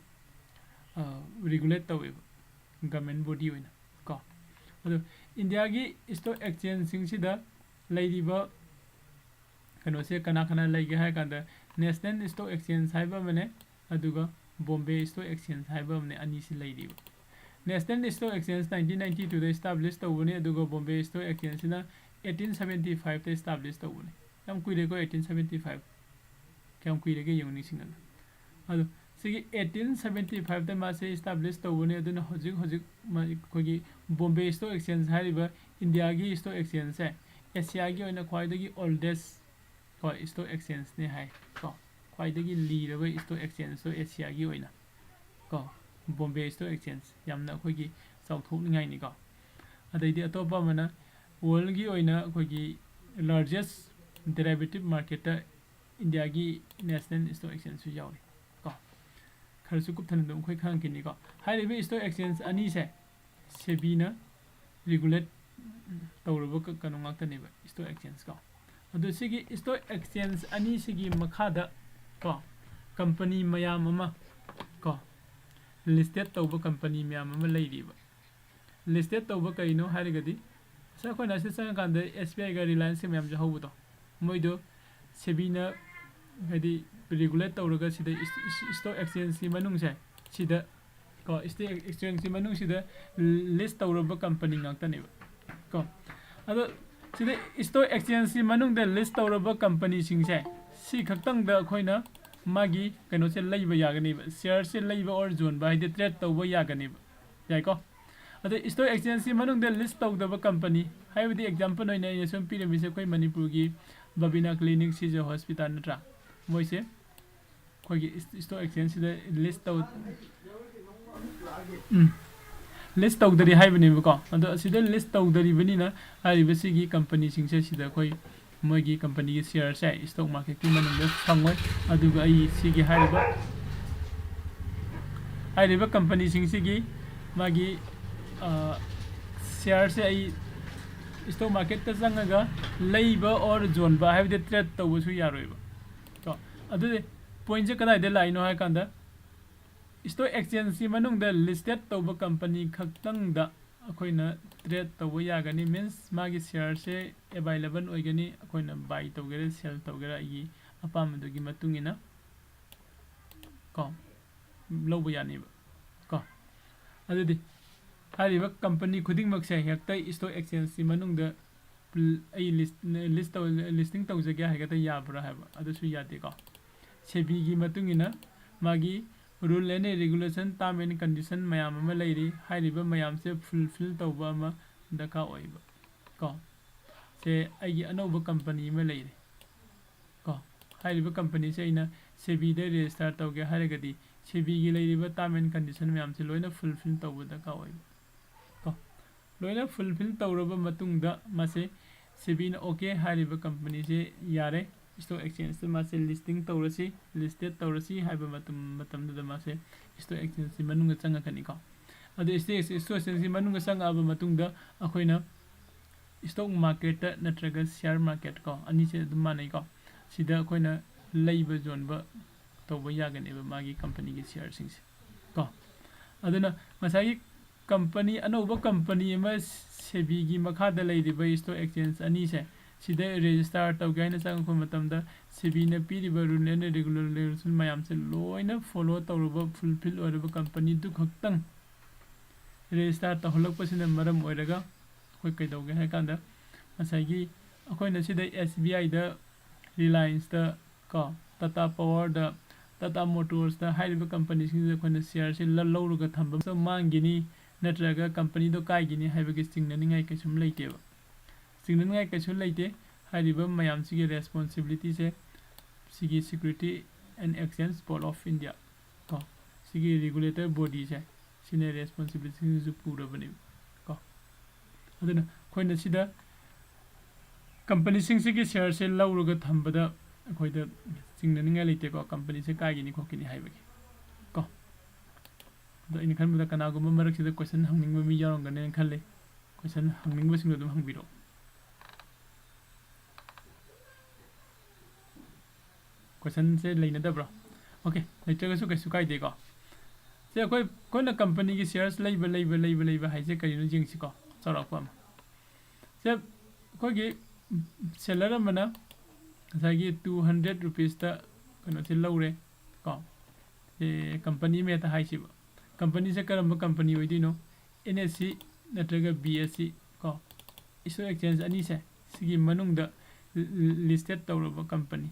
ꯔꯤꯒꯨꯂꯦꯠ ꯇꯧꯋꯦꯕ ꯒꯃꯦꯟ ꯕꯣꯗꯤ ꯑꯣꯏꯅ ꯀꯣ ꯑꯗꯣ ꯏꯟꯗꯤꯌꯥꯒꯤ ꯏꯁꯇꯣꯛ ꯑꯦꯛꯁꯆꯦꯟꯖꯁꯤꯡꯁꯤꯗ ꯂꯩꯔꯤꯕ ꯀꯩꯅꯣꯁꯦ ꯀꯅꯥ ꯀꯅꯥ ꯂꯩꯒꯦ ꯍꯥꯏ ꯀꯥꯟꯗ ꯅꯦꯁꯅꯦꯜ ꯏꯁꯇꯣꯛ ꯑꯦꯛꯁꯆꯦꯟꯖ ꯍꯥꯏꯕ ꯑꯃꯅꯦ ꯑꯗꯨꯒ ꯕꯣꯝꯕꯦ ꯏꯁꯇꯣꯛ ꯑꯦꯛꯁꯆꯦꯟꯖ ꯍꯥꯏꯕ ꯑꯃꯅꯦ ꯑꯅꯤꯁꯤ ꯂꯩꯔꯤꯕ ꯅꯦꯁꯅꯦꯜ ꯏꯁꯇꯣꯛ ꯑꯦꯛꯁꯆꯦꯟꯖ 1992ꯗ ꯏꯁꯇꯥꯕ꯭ꯂꯤꯁ ꯇꯧꯕꯅꯤ ꯑꯗꯨꯒ ꯕꯣꯝꯕꯦ ꯏꯁꯇꯣꯛ ꯑꯦꯛꯁꯆꯦꯟꯖꯁꯤꯅ 1875ꯗ ꯏꯁꯇꯥꯕ꯭ꯂꯤꯁ ꯇꯧꯕꯅꯤ ꯌꯥꯝ ꯀꯨꯏꯔꯦꯀꯣ 1875 ꯀꯌꯥꯝ ꯀꯨꯏꯔꯒꯦ ꯌꯦꯡꯉꯨ ꯅꯤꯡꯁꯤꯡꯉꯒ ꯑꯗꯣ ꯁꯤꯒꯤ 1875ꯗ ꯃꯥꯁꯦ ꯏꯁꯇꯥꯕ꯭ꯂꯤꯁ ꯇꯧꯕꯅꯤ ꯑꯗꯨꯅ ꯍꯧꯖꯤꯛ ꯑꯩꯈꯣꯏꯒꯤ ꯕꯣꯝꯕे ꯏꯁꯇꯣꯛ ꯑꯦꯛꯁꯆꯦꯟꯖ ꯍꯥꯏꯔꯤꯕ ꯏꯟꯗꯤꯌꯥꯒꯤ ꯏꯁꯇꯣꯛ ꯑꯦꯛꯁꯆꯦꯟꯖꯁꯦ ꯑꯦꯁꯤꯌꯥꯒꯤ ꯑꯣꯏꯅ ꯈ꯭ꯋꯥꯏꯗꯒꯤ ꯑꯣꯜꯗꯦꯁ ꯀꯣ ꯏꯁꯇꯣꯛ ꯑꯦꯛꯁꯆꯦꯟꯖꯅꯤ ꯍꯥꯏ ꯀꯣ ꯈ꯭ꯋꯥꯏꯗꯒꯤ ꯂꯤꯔꯕ ꯏꯁꯇꯣꯛ ꯑꯦꯛꯁꯆꯦꯟꯖꯇꯣ ꯑꯦꯁꯤꯌꯥꯒꯤ ꯑꯣꯏꯅ ꯀꯣ ꯕꯣꯝꯕे ꯏꯁꯇꯣꯛ ꯑꯦꯛꯁꯆꯦꯟꯖ ꯌꯥꯝꯅ ꯑꯩꯈꯣꯏꯒꯤ ꯆꯥꯎꯊꯣꯛꯅꯤꯡꯉꯥꯏꯅꯤꯀꯣ ꯑꯗꯩꯗꯤ ꯑꯇꯣꯞꯄ ꯑꯃꯅ ꯋꯥꯔꯜꯒꯤ ꯑꯣꯏꯅ ꯑꯩꯈꯣꯏꯒꯤ ꯂꯥꯔꯖꯦꯁ ꯗꯦꯔꯥꯏꯕꯦꯇꯤꯞ ꯃꯥꯔꯀꯦꯠꯇ ꯏꯟꯗꯤꯌꯥꯒꯤ ꯅꯦꯁꯅꯦꯜ ꯏꯁꯇꯣꯛ ꯑꯦꯛꯁꯆꯦꯟꯖꯁꯨ ꯌꯥꯎꯔꯤ ꯀꯣ ꯈꯔꯁꯨ ꯀꯨꯞꯊꯅ ꯑꯗꯨꯝ ꯑꯩꯈꯣꯏ ꯈꯪꯉꯛꯈꯤꯅꯤꯀꯣ ꯍꯥꯏꯔꯤꯕ ꯏꯁꯇꯣꯛ ꯑꯦꯛꯁꯆꯦꯟꯖ ꯑꯅꯤꯁꯦ ꯁꯦꯕꯤꯅ ꯔꯤꯒꯨꯂꯦꯠ ꯇꯧꯔꯕ ꯀꯩꯅꯣ ꯉꯥꯛꯇꯅꯦꯕ ꯏꯁꯇꯣꯛ ꯑꯦꯛꯁꯆꯦꯟꯖ ꯀꯣ ꯑꯗꯨ ꯁꯤꯒꯤ ꯏꯁꯇꯣꯛ ꯑꯦꯛꯁꯆꯦꯟꯖ ꯑꯅꯤꯁꯤꯒꯤ ꯃꯈꯥꯗ ꯀꯣ ꯀꯝꯄꯅꯤ ꯃꯌꯥꯝ ꯑꯃ ꯀꯣ ꯂꯤꯁꯇꯦꯠ ꯇꯧꯕ ꯀꯝꯄꯅꯤ ꯃꯌꯥꯝ ꯑꯃ ꯂꯩꯔꯤꯕ ꯂꯤꯁꯇꯦꯠ ꯇꯧꯕ ꯀꯩꯅꯣ ꯍꯥꯏꯔꯒꯗꯤ ꯉꯁꯥꯏ ꯑꯩꯈꯣꯏꯅ ꯑꯁꯤ ꯆꯪꯉꯀꯥꯟꯗ ꯑꯦꯁ ꯕꯤ ꯑꯥꯏꯒ ꯔꯤꯂꯥꯌꯟꯁꯀ ꯃꯌꯥꯝ ꯌꯥꯎꯍꯧꯕꯗꯣ ꯃꯣꯏꯗꯣ ꯁꯦꯕꯤꯅ ꯍꯥꯏꯗꯤ ꯔꯤꯒꯨꯂꯦꯠ ꯇꯧꯔꯒ ꯁꯤꯗ ꯏꯁꯇꯣꯛ ꯑꯦꯛꯁꯆꯦꯟꯖꯀꯤ ꯃꯅꯨꯡꯁꯦ ꯁꯤꯗ ꯀꯣ ꯏꯁꯇꯣꯛ ꯑꯦꯛꯁꯆꯦꯟꯖꯀꯤ ꯃꯅꯨꯡꯁꯤꯗ ꯂꯤꯁ ꯇꯧꯔꯕ ꯀꯝꯄꯅꯤ ꯉꯥꯛꯇꯅꯦꯕ ꯀꯣ ꯑꯗꯣ ꯁꯤꯗ ꯏꯁꯇꯣꯛ ꯑꯦꯛꯁꯆꯦꯟꯖꯀꯤ ꯃꯅꯨꯡꯗ ꯂꯤꯁ ꯇꯧꯔꯕ ꯀꯝꯄꯅꯤꯁꯤꯡꯁꯦ ꯁꯤ ꯈꯛꯇꯪꯗ ꯑꯩꯈꯣꯏꯅ ꯃꯥꯒꯤ ꯀꯩꯅꯣꯁꯦ ꯂꯩꯕ ꯌꯥꯒꯅꯦꯕ ꯁꯤꯌꯔꯁꯦ ꯂꯩꯕ ꯑꯣꯔ ꯌꯣꯟꯕ ꯍꯥꯏꯗꯤ ꯇ꯭ꯔꯦड ꯇꯧꯕ ꯌꯥꯒꯅꯦꯕ ꯌꯥꯏꯀꯣ ꯑꯗꯣ ꯏꯁꯇꯣꯛ ꯑꯦꯛꯁꯆꯦꯟꯖꯀꯤ ꯃꯅꯨꯡꯗ ꯂꯤꯁ ꯇꯧꯗꯕ ꯀꯝꯄꯅꯤ ꯍꯥꯏꯕꯗꯤ ꯑꯦꯛꯖꯥꯝꯄꯜ ꯑꯣꯏꯅ ꯑꯩꯅ ꯁꯨꯝ ꯄꯤꯔꯝꯃꯤꯁꯦ ꯑꯩꯈꯣꯏ ꯃꯅꯤꯄꯨꯔꯒꯤ ꯕꯕꯤꯅꯥ ꯀ꯭ꯂꯤꯅꯤꯛ ꯁꯤꯖ ꯍꯣꯁꯄꯤꯇꯥꯜ ꯅꯠꯇ꯭ꯔꯥ ꯃꯣꯏꯁꯦ ꯑꯩꯈꯣꯏꯒꯤ ꯏꯁꯇꯣꯛ ꯑꯦꯛꯁꯆꯦꯟꯖꯁꯤꯗ ꯂꯤꯁ ꯇꯧ ꯂꯤꯁ ꯇꯧꯗꯔꯤ ꯍꯥꯏꯕꯅꯦꯕꯀꯣ ꯑꯗꯣ ꯑꯁꯤꯗ ꯂꯤꯁ ꯇꯧꯗꯔꯤꯕꯅꯤꯅ ꯍꯥꯏꯔꯤꯕꯁꯤꯒꯤ ꯀꯝꯄꯅꯤꯁꯤꯡꯁꯦ ꯁꯤꯗ ꯑꯩꯈꯣꯏ ꯃꯣꯏꯒꯤ ꯀꯝꯄꯅꯤꯒꯤ ꯁꯤꯌꯔꯁꯦ ꯏꯁꯇꯣꯛ ꯃꯥꯔꯀꯦꯠꯀꯤ ꯃꯅꯨꯡꯗ ꯐꯪꯉꯣꯏ ꯑꯗꯨꯒ ꯑꯩ ꯁꯤꯒꯤ ꯍꯥꯏꯔꯤꯕ ꯀꯝꯄꯅꯤꯁꯤꯡꯁꯤꯒꯤ ꯃꯥꯒꯤ ꯁꯤꯌꯔꯁꯦ ꯑꯩ ꯏꯁꯇꯣꯛ ꯃꯥꯔꯀꯦꯠꯇ ꯆꯪꯉꯒ ꯂꯩꯕ ꯑꯣꯔ ꯌꯣꯟꯕ ꯍꯥꯏꯕꯗꯤ ꯇ꯭ꯔꯦड ꯇꯧꯕꯁꯨ ꯌꯥꯔꯣꯏꯕ ꯀꯣ ꯑꯗꯨꯗꯤ ꯄꯣꯏꯟꯁꯦ ꯀꯗꯥꯏꯗ ꯂꯥꯛꯏꯅꯣ ꯍꯥꯏ ꯀꯥꯟꯗ ꯏꯁꯇꯣꯛ ꯑꯦꯛꯁꯆꯦꯟꯖꯀꯤ ꯃꯅꯨꯡꯗ ꯂꯤꯁꯇꯦꯠ ꯇꯧꯕ ꯀꯝꯄꯅꯤ ꯈꯛꯇꯪꯗ ꯑꯩꯈꯣꯏꯅ ꯇ꯭ꯔꯦड ꯇꯧꯕ ꯌꯥꯒꯅꯤ ꯃꯤꯟꯁ ꯃꯥꯒꯤ ꯁꯤꯌꯔꯁꯦ ꯑꯦꯕꯥꯏꯂꯦꯕꯜ ꯑꯣꯏꯒꯅꯤ ꯑꯩꯈꯣꯏꯅ ꯕꯥꯏ ꯇꯧꯒꯦꯔꯥ ꯁꯦꯜ ꯇꯧꯒꯦꯔꯥ ꯑꯩꯒꯤ ꯑꯄꯥꯝꯕꯗꯨꯒꯤ ꯃꯇꯨꯡ ꯏꯟꯅ ꯀꯣ ꯂꯧꯕ ꯌꯥꯅꯤꯕ ꯀꯣ ꯑꯗꯨꯗꯤ ꯍꯥꯏꯔꯤꯕ ꯀꯝꯄꯅꯤ ꯈꯨꯗꯤꯡꯃꯛꯁꯦ ꯍꯦꯛꯇ ꯏꯁꯇꯣꯛ ꯑꯦꯛꯁꯆꯦꯟꯖꯀꯤ ꯃꯅꯨꯡꯗ ꯑꯩ ꯂꯤꯁꯇꯤꯡ ꯇꯧꯖꯒꯦ ꯍꯥꯏꯒꯗ ꯌꯥꯕ꯭ꯔꯥ ꯍꯥꯏꯕ ꯑꯗꯨꯁꯨ ꯌꯥꯗꯦꯀꯣ ꯁꯦꯕꯤꯒꯤ ꯃꯇꯨꯡ ꯏꯟꯅ ꯃꯥꯒꯤ rule and regulation term and condition ꯃꯌꯥꯝ ꯑꯃ ꯂꯩꯔꯤ ꯍꯥꯏꯔꯤꯕ ꯃꯌꯥꯝꯁꯦ ꯐꯨꯜꯐꯤꯜ ꯇꯧꯕ ꯑꯃ ꯗꯔꯀꯥꯔ ꯑꯣꯏꯕ ꯀꯣ ꯁꯦ ꯑꯩꯒꯤ ꯑꯅꯧꯕ ꯀꯝꯄꯅꯤ ꯑꯃ ꯂꯩꯔꯦ ꯀꯣ ꯍꯥꯏꯔꯤꯕ ꯀꯝꯄꯅꯤꯁꯦ ꯑꯩꯅ ꯁꯦꯕꯤꯗ ꯔꯦꯖꯤꯁꯇꯥꯔ ꯇꯧꯒꯦ ꯍꯥꯏꯔꯒꯗꯤ ꯁꯦꯕꯤꯒꯤ ꯂꯩꯔꯤꯕ ꯇꯥꯔꯝ ꯑꯦꯟ ꯀꯟꯗꯤꯁꯟ ꯃꯌꯥꯝꯁꯦ ꯂꯣꯏꯅ ꯐꯨꯜꯐꯤꯜ ꯇꯧꯕ ꯗꯔꯀꯥꯔ ꯑꯣꯏꯕ ꯀꯣ ꯂꯣꯏꯅ ꯐꯨꯜꯐꯤꯜ ꯇꯧꯔꯕ ꯃꯇꯨꯡꯗ ꯃꯥꯁꯦ ꯁꯦꯕꯤꯅ ꯑꯣꯀꯦ ꯍꯥꯏꯔꯤꯕ ꯀꯝꯄꯅꯤꯁꯦ ꯌꯥꯔꯦ ꯏꯁꯇꯣꯛ ꯑꯦꯛꯁꯆꯦꯟꯖꯇ ꯃꯥꯁꯦ ꯂꯤꯁꯇꯤꯡ ꯇꯧꯔꯁꯤ ꯂꯤꯁꯇꯦꯠ ꯇꯧꯔꯁꯤ ꯍꯥꯏꯕ ꯃꯇꯝꯗꯨꯗ ꯃꯥꯁꯦ ꯏꯁꯇꯣꯛ ꯑꯦꯛꯁꯆꯦꯟꯖꯀꯤ ꯃꯅꯨꯡꯗ ꯆꯪꯉꯛꯀꯅꯤꯀꯣ ꯑꯗꯨ ꯏꯁꯇꯣꯛ ꯑꯦꯛꯁꯆꯦꯟꯖꯀꯤ ꯃꯅꯨꯡꯗ ꯆꯪꯉꯛꯑꯕ ꯃꯇꯨꯡꯗ ꯑꯩꯈꯣꯏꯅ ꯏꯁꯇꯣꯛ ꯃꯥꯔꯀꯦꯠꯇ ꯅꯠꯇ꯭ꯔꯒ ꯁꯤꯌꯥꯔ ꯃꯥꯔꯀꯦꯠ ꯀꯣ ꯑꯅꯤꯁꯦ ꯑꯗꯨꯝ ꯃꯥꯟꯅꯩꯀꯣ ꯁꯤꯗ ꯑꯩꯈꯣꯏꯅ ꯂꯩꯕ ꯌꯣꯟꯕ ꯇꯧꯕ ꯌꯥꯒꯅꯦꯕ ꯃꯥꯒꯤ ꯀꯝꯄꯅꯤꯒꯤ ꯁꯤꯌꯔꯁꯤꯡꯁꯦ ꯀꯣ ꯑꯗꯨꯅ ꯉꯁꯥꯏꯒꯤ ꯀꯝꯄꯅꯤ ꯑꯅꯧꯕ ꯀꯝꯄꯅꯤ ꯑꯃ ꯁꯦꯕꯤꯒꯤ ꯃꯈꯥꯗ ꯂꯩꯔꯤꯕ ꯏꯁꯇꯣꯛ ꯑꯦꯛꯁꯆꯦꯟꯖ ꯑꯅꯤꯁꯦ ꯁꯤꯗ ꯔꯦꯖꯤꯁꯇꯥꯔ ꯇꯧꯒꯦ ꯍꯥꯏꯅ ꯆꯪꯉꯛꯄ ꯃꯇꯝꯗ ꯁꯦꯕꯤꯅ ꯄꯤꯔꯤꯕ ꯔꯨꯜ ꯑꯦꯟ ꯔꯤꯒꯨꯂꯦꯁꯟ ꯃꯌꯥꯝꯁꯦ ꯂꯣꯏꯅ ꯐꯣꯂꯣ ꯇꯧꯔꯕ ꯐꯨꯜꯐꯤꯜ ꯑꯣꯏꯔꯕ ꯀꯝꯄꯅꯤꯗꯨ ꯈꯛꯇꯪ ꯔꯦꯖꯤꯁꯇꯥꯔ ꯇꯧꯍꯜꯂꯛꯄꯁꯤꯅ ꯃꯔꯝ ꯑꯣꯏꯔꯒ ꯑꯩꯈꯣꯏ ꯀꯩꯗꯧꯒꯦ ꯍꯥꯏ ꯀꯥꯟꯗ ꯉꯁꯥꯏꯒꯤ ꯑꯩꯈꯣꯏꯅ ꯁꯤꯗ ꯑꯦꯁ ꯕꯤ ꯑꯥꯏꯗ ꯔꯤꯂꯥꯌꯟꯁꯇ ꯀꯣ Tata ꯄꯥꯋꯔꯗ Tata Motors da hairiba company sing da khona share se lawruga thamba so mangini natraga company do kai gini haibagi singnaningai kaisum leite ba singnaningai kaisu leite hairiba mayam sigi responsibility se sigi Security and Exchange Board of India ko sigi regulator body se sine responsibility su pura bani ko aduna khoina sida company sing sigi share se lawruga thamba da khoida singnaningai leite ko company se kai gini khokini haibagi ko do in khan da kana gum marak sida question hangning mi yarong gane khalle question hangning ba sing dum hangbiro question se leina da bro okay later ga su kai su kai de ko se koi na company gi shares leiba hai se kari no jing si ko sara ko ma se ko gi seller mana sagi 200 rupees ta kano se lawre ko e company me ta hai si company se karam company hoidino NSC natraga BSC ko iso exchange ani se sigi manung da listed tawraba company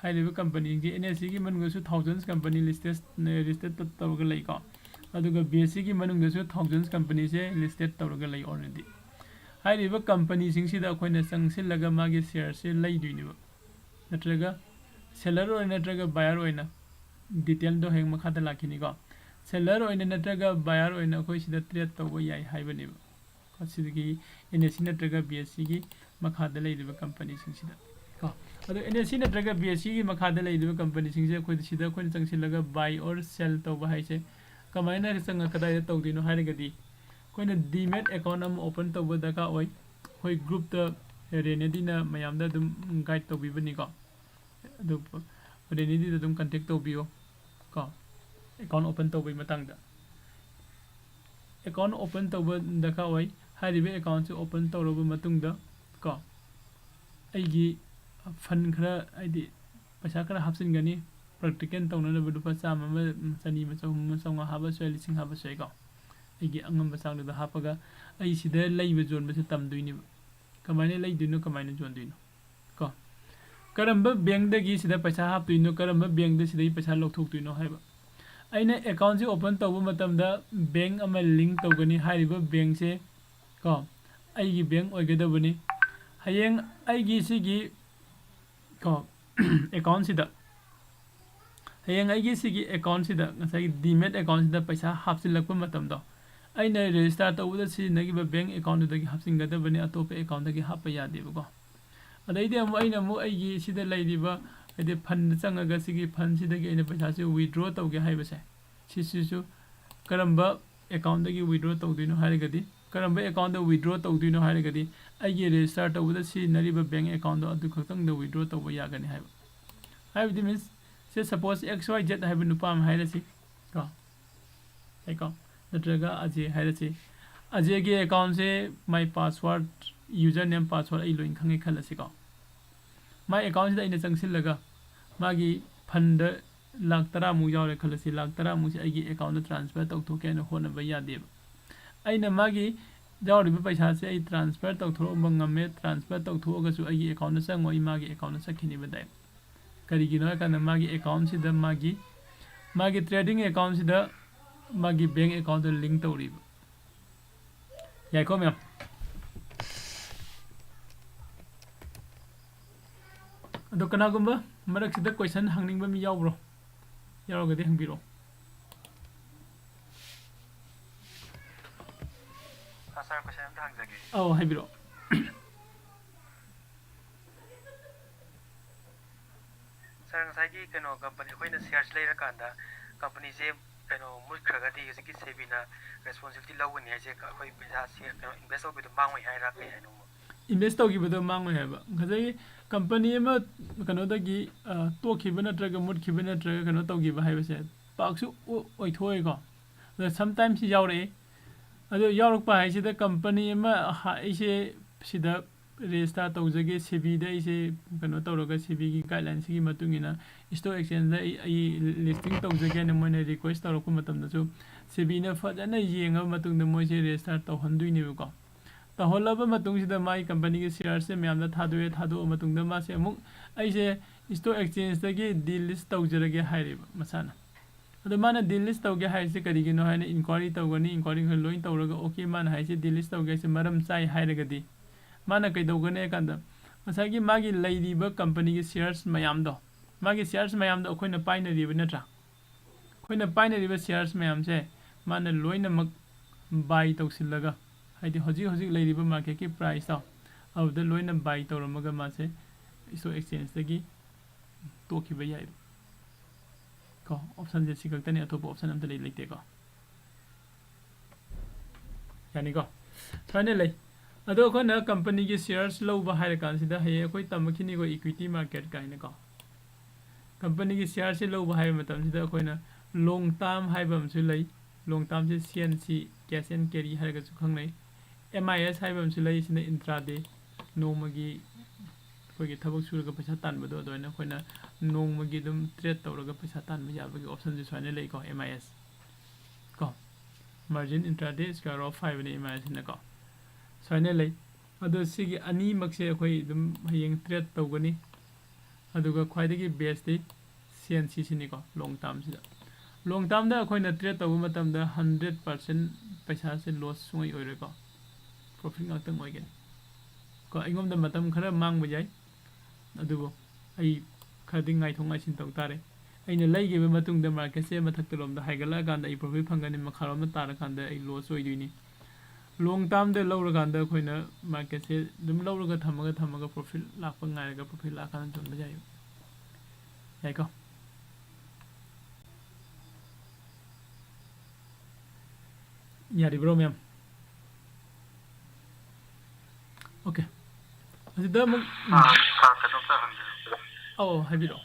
high level company gi NSC gi manung su thousands company listed tawrga lei ko aduga BSC gi manung su thousands company se listed tawrga lei already high level company sing sida khoina sangsil laga magi share se lei duini ba natraga seller or natraga buyer oina detail do heng makha da lakhini ko seller oina natraga buyer oina khoi sida trade tawba yai haibani ba ko sidigi NSC natraga BSC gi makha da lei diba company sing sida ko ado NSC natraga BSC gi makha da lei diba company sing se khoi sida khoi changsil laga buy or sell tawba hai se kamaina sanga kadai da tawdino hairigadi khoina Demate account am open tawba daka oi khoi group da renedi na mayam da dum guide tawbi bani ko ado renedi da dum contact tawbiyo ko account open tawbi matang da account open tawba daka oi haribe account se open tawroba matung da ko aigi fund khara aidi paisa khara hapsin gani practical tawna na budu pa chama ma chani ma chawma chawga haba soi lising haba soi ko aigi angam basang da hapaga ai sida leiba zone ba se tamduini kamaine leiduino kamaine zone duino ko karamba bank da gi sida paisa haptuino karamba bank da sida paisa lokthoktuino haiba aina account se open tawba matam da bank ama link tawgani hariba bank se ko aigi bank oigadabani hayeng aigi sigi ko account sida hayeng aigi sigi account sida ngasai Demate account sida paisa hapsilakpa matam do aina register tawda si nagi ba bank account da gi hapsingadabani atope account da gi happa yade ba ko adaide amu aina mu aigi sida leidiba ade fund changaga sigi fund sida gi aina paisa se withdraw tawge haiba se sisu karamba account da gi withdraw tawdino hairigadi karamba account da withdraw tawdino hairigadi aigi register tawda si nariba bank account da adu khaktang da withdraw tawba yagani haiba haibdi means se suppose XYZ haiba nupam hairasi ko eko natraga aje hairasi aje ge account se my password username password ai loin khange khalasi ko my account da ina changsil laga magi fund lakh 10 mu yawre khalasi lakh 10 mu se aigi account da transfer tawthoke na hona ba yade aina magi jawri ba paisa se ai transfer tawthoro bangame transfer tawthoga su aigi account da changoi magi account da sakhini ba dai kari gino kana magi account si da magi trading account si da magi bank account da link tawri yai ko mem ado kana gumba marak sida question hangning ba mi yawbro yarogadi hangbiro sir question am hangjage oh haibiro sir ngasai kano company hoina shares leira kanda company se kano mukhagadi yusiki sebina responsibility lawni haise khoi pesa se kano invest obi to mangoi haira kai hanu invest tawgibado mangoi haiba ngazai company ma kano dagi tokhiba natraga mutkhiba natraga kano tawgiba haiba se paksu oithoi ko sometimes yawre ado yawrukpa haisida company ma haise sida register tawjage CB da ise kano tawraga CB gi guidelines gi matungina stock exchange da ai listing tawjage ne moine request tawrakku matam da su CB na fajana yenga matung da moi se register tawhanduini ko तहलब मतुंगसिदा माई company के share से मैम थादोए थादो मतुंगदा मासे अमुक ऐसे स्टॉक एक्सचेंज तगी डीलिस्ट तौजरगे हाइरेब मसाना अदो माना डीलिस्ट तौगे हाइसे करिगिनो हाइने इंक्वायरी तौगनी इंक्वायरी खन लोइन तौरगा ओके माना हाइसे डीलिस्ट तौगे से मरम चाइ हाइरगदी माना कैदौगने कांदा मसागी मागी लैरिबा कंपनी के शेयर्स मयामदो मागी शेयर्स मयामदो अखोइना पाइनरिबा नत्रा अखोइना पाइनरिबा शेयर्स मयाम से माना लोइनमक बाय तौसिलगा हाइदि हजि हजि लैरिबा मार्केट की प्राइस तो अब लोइना बाय तौरमगा मासे स्टॉक एक्सचेंज तगी तोखिबा याइ को ऑप्शन जे सिकक्तने अथोप ऑप्शन अमता लेते को यानी को फाइनल लै अदो अखोना कंपनी के शेयर्स लौबा हाइर कानसिदा हये अखोइ तमखिनि को इक्विटी मार्केट काइने को कंपनी के शेयर से लौबा हाइर मतमसिदा अखोइना लॉन्ग टर्म हाइबा अमसु लै लॉन्ग टर्म से सीएनसी कैश एंड कैरी हाइरगा सु खंगनै एमआईएस हाइबा अमसु लै सिना इंट्राडे नोमगी कोई थबक सुरगा पैसा तानबदो अदोइना अखोइना नोंमगी दुम ट्रेड तौरगा पैसा तानबा याबगी ऑप्शन जे स्वाइने लै को एमआईएस को मार्जिन इंट्राडे स्क्वायर ऑफ 5 ने एमआईएस ने को स्वाइने लै अदो सिगी अनी मक्से अखोइ दुम हयेंग ट्रेड तौगनी अदुगा ख्वाइदगी बेस्ट दे सीएनसी सिनी को लॉन्ग टर्म सिदा लॉन्ग टर्म दा अखोइना ट्रेड तौबा मतमदा 100% पैसा से लॉस सुंगै ओइरे को प्रॉफिट ngaktang ओइगेन को अइगोमदा मतम खरा मांगबा याइ अदुबो आई खरदि ngaithong ngaisin tau tare aina laigebe matungda market se mathak lomda haigala ganda I profit phangani makharom tara kanda ai loss oidini long term de lawra ganda khoina market se dum lawra thamaga profit lakpa ngairaga profit lakan tonba jayu yai ko yari bro ma'am okay asida mo oh habiro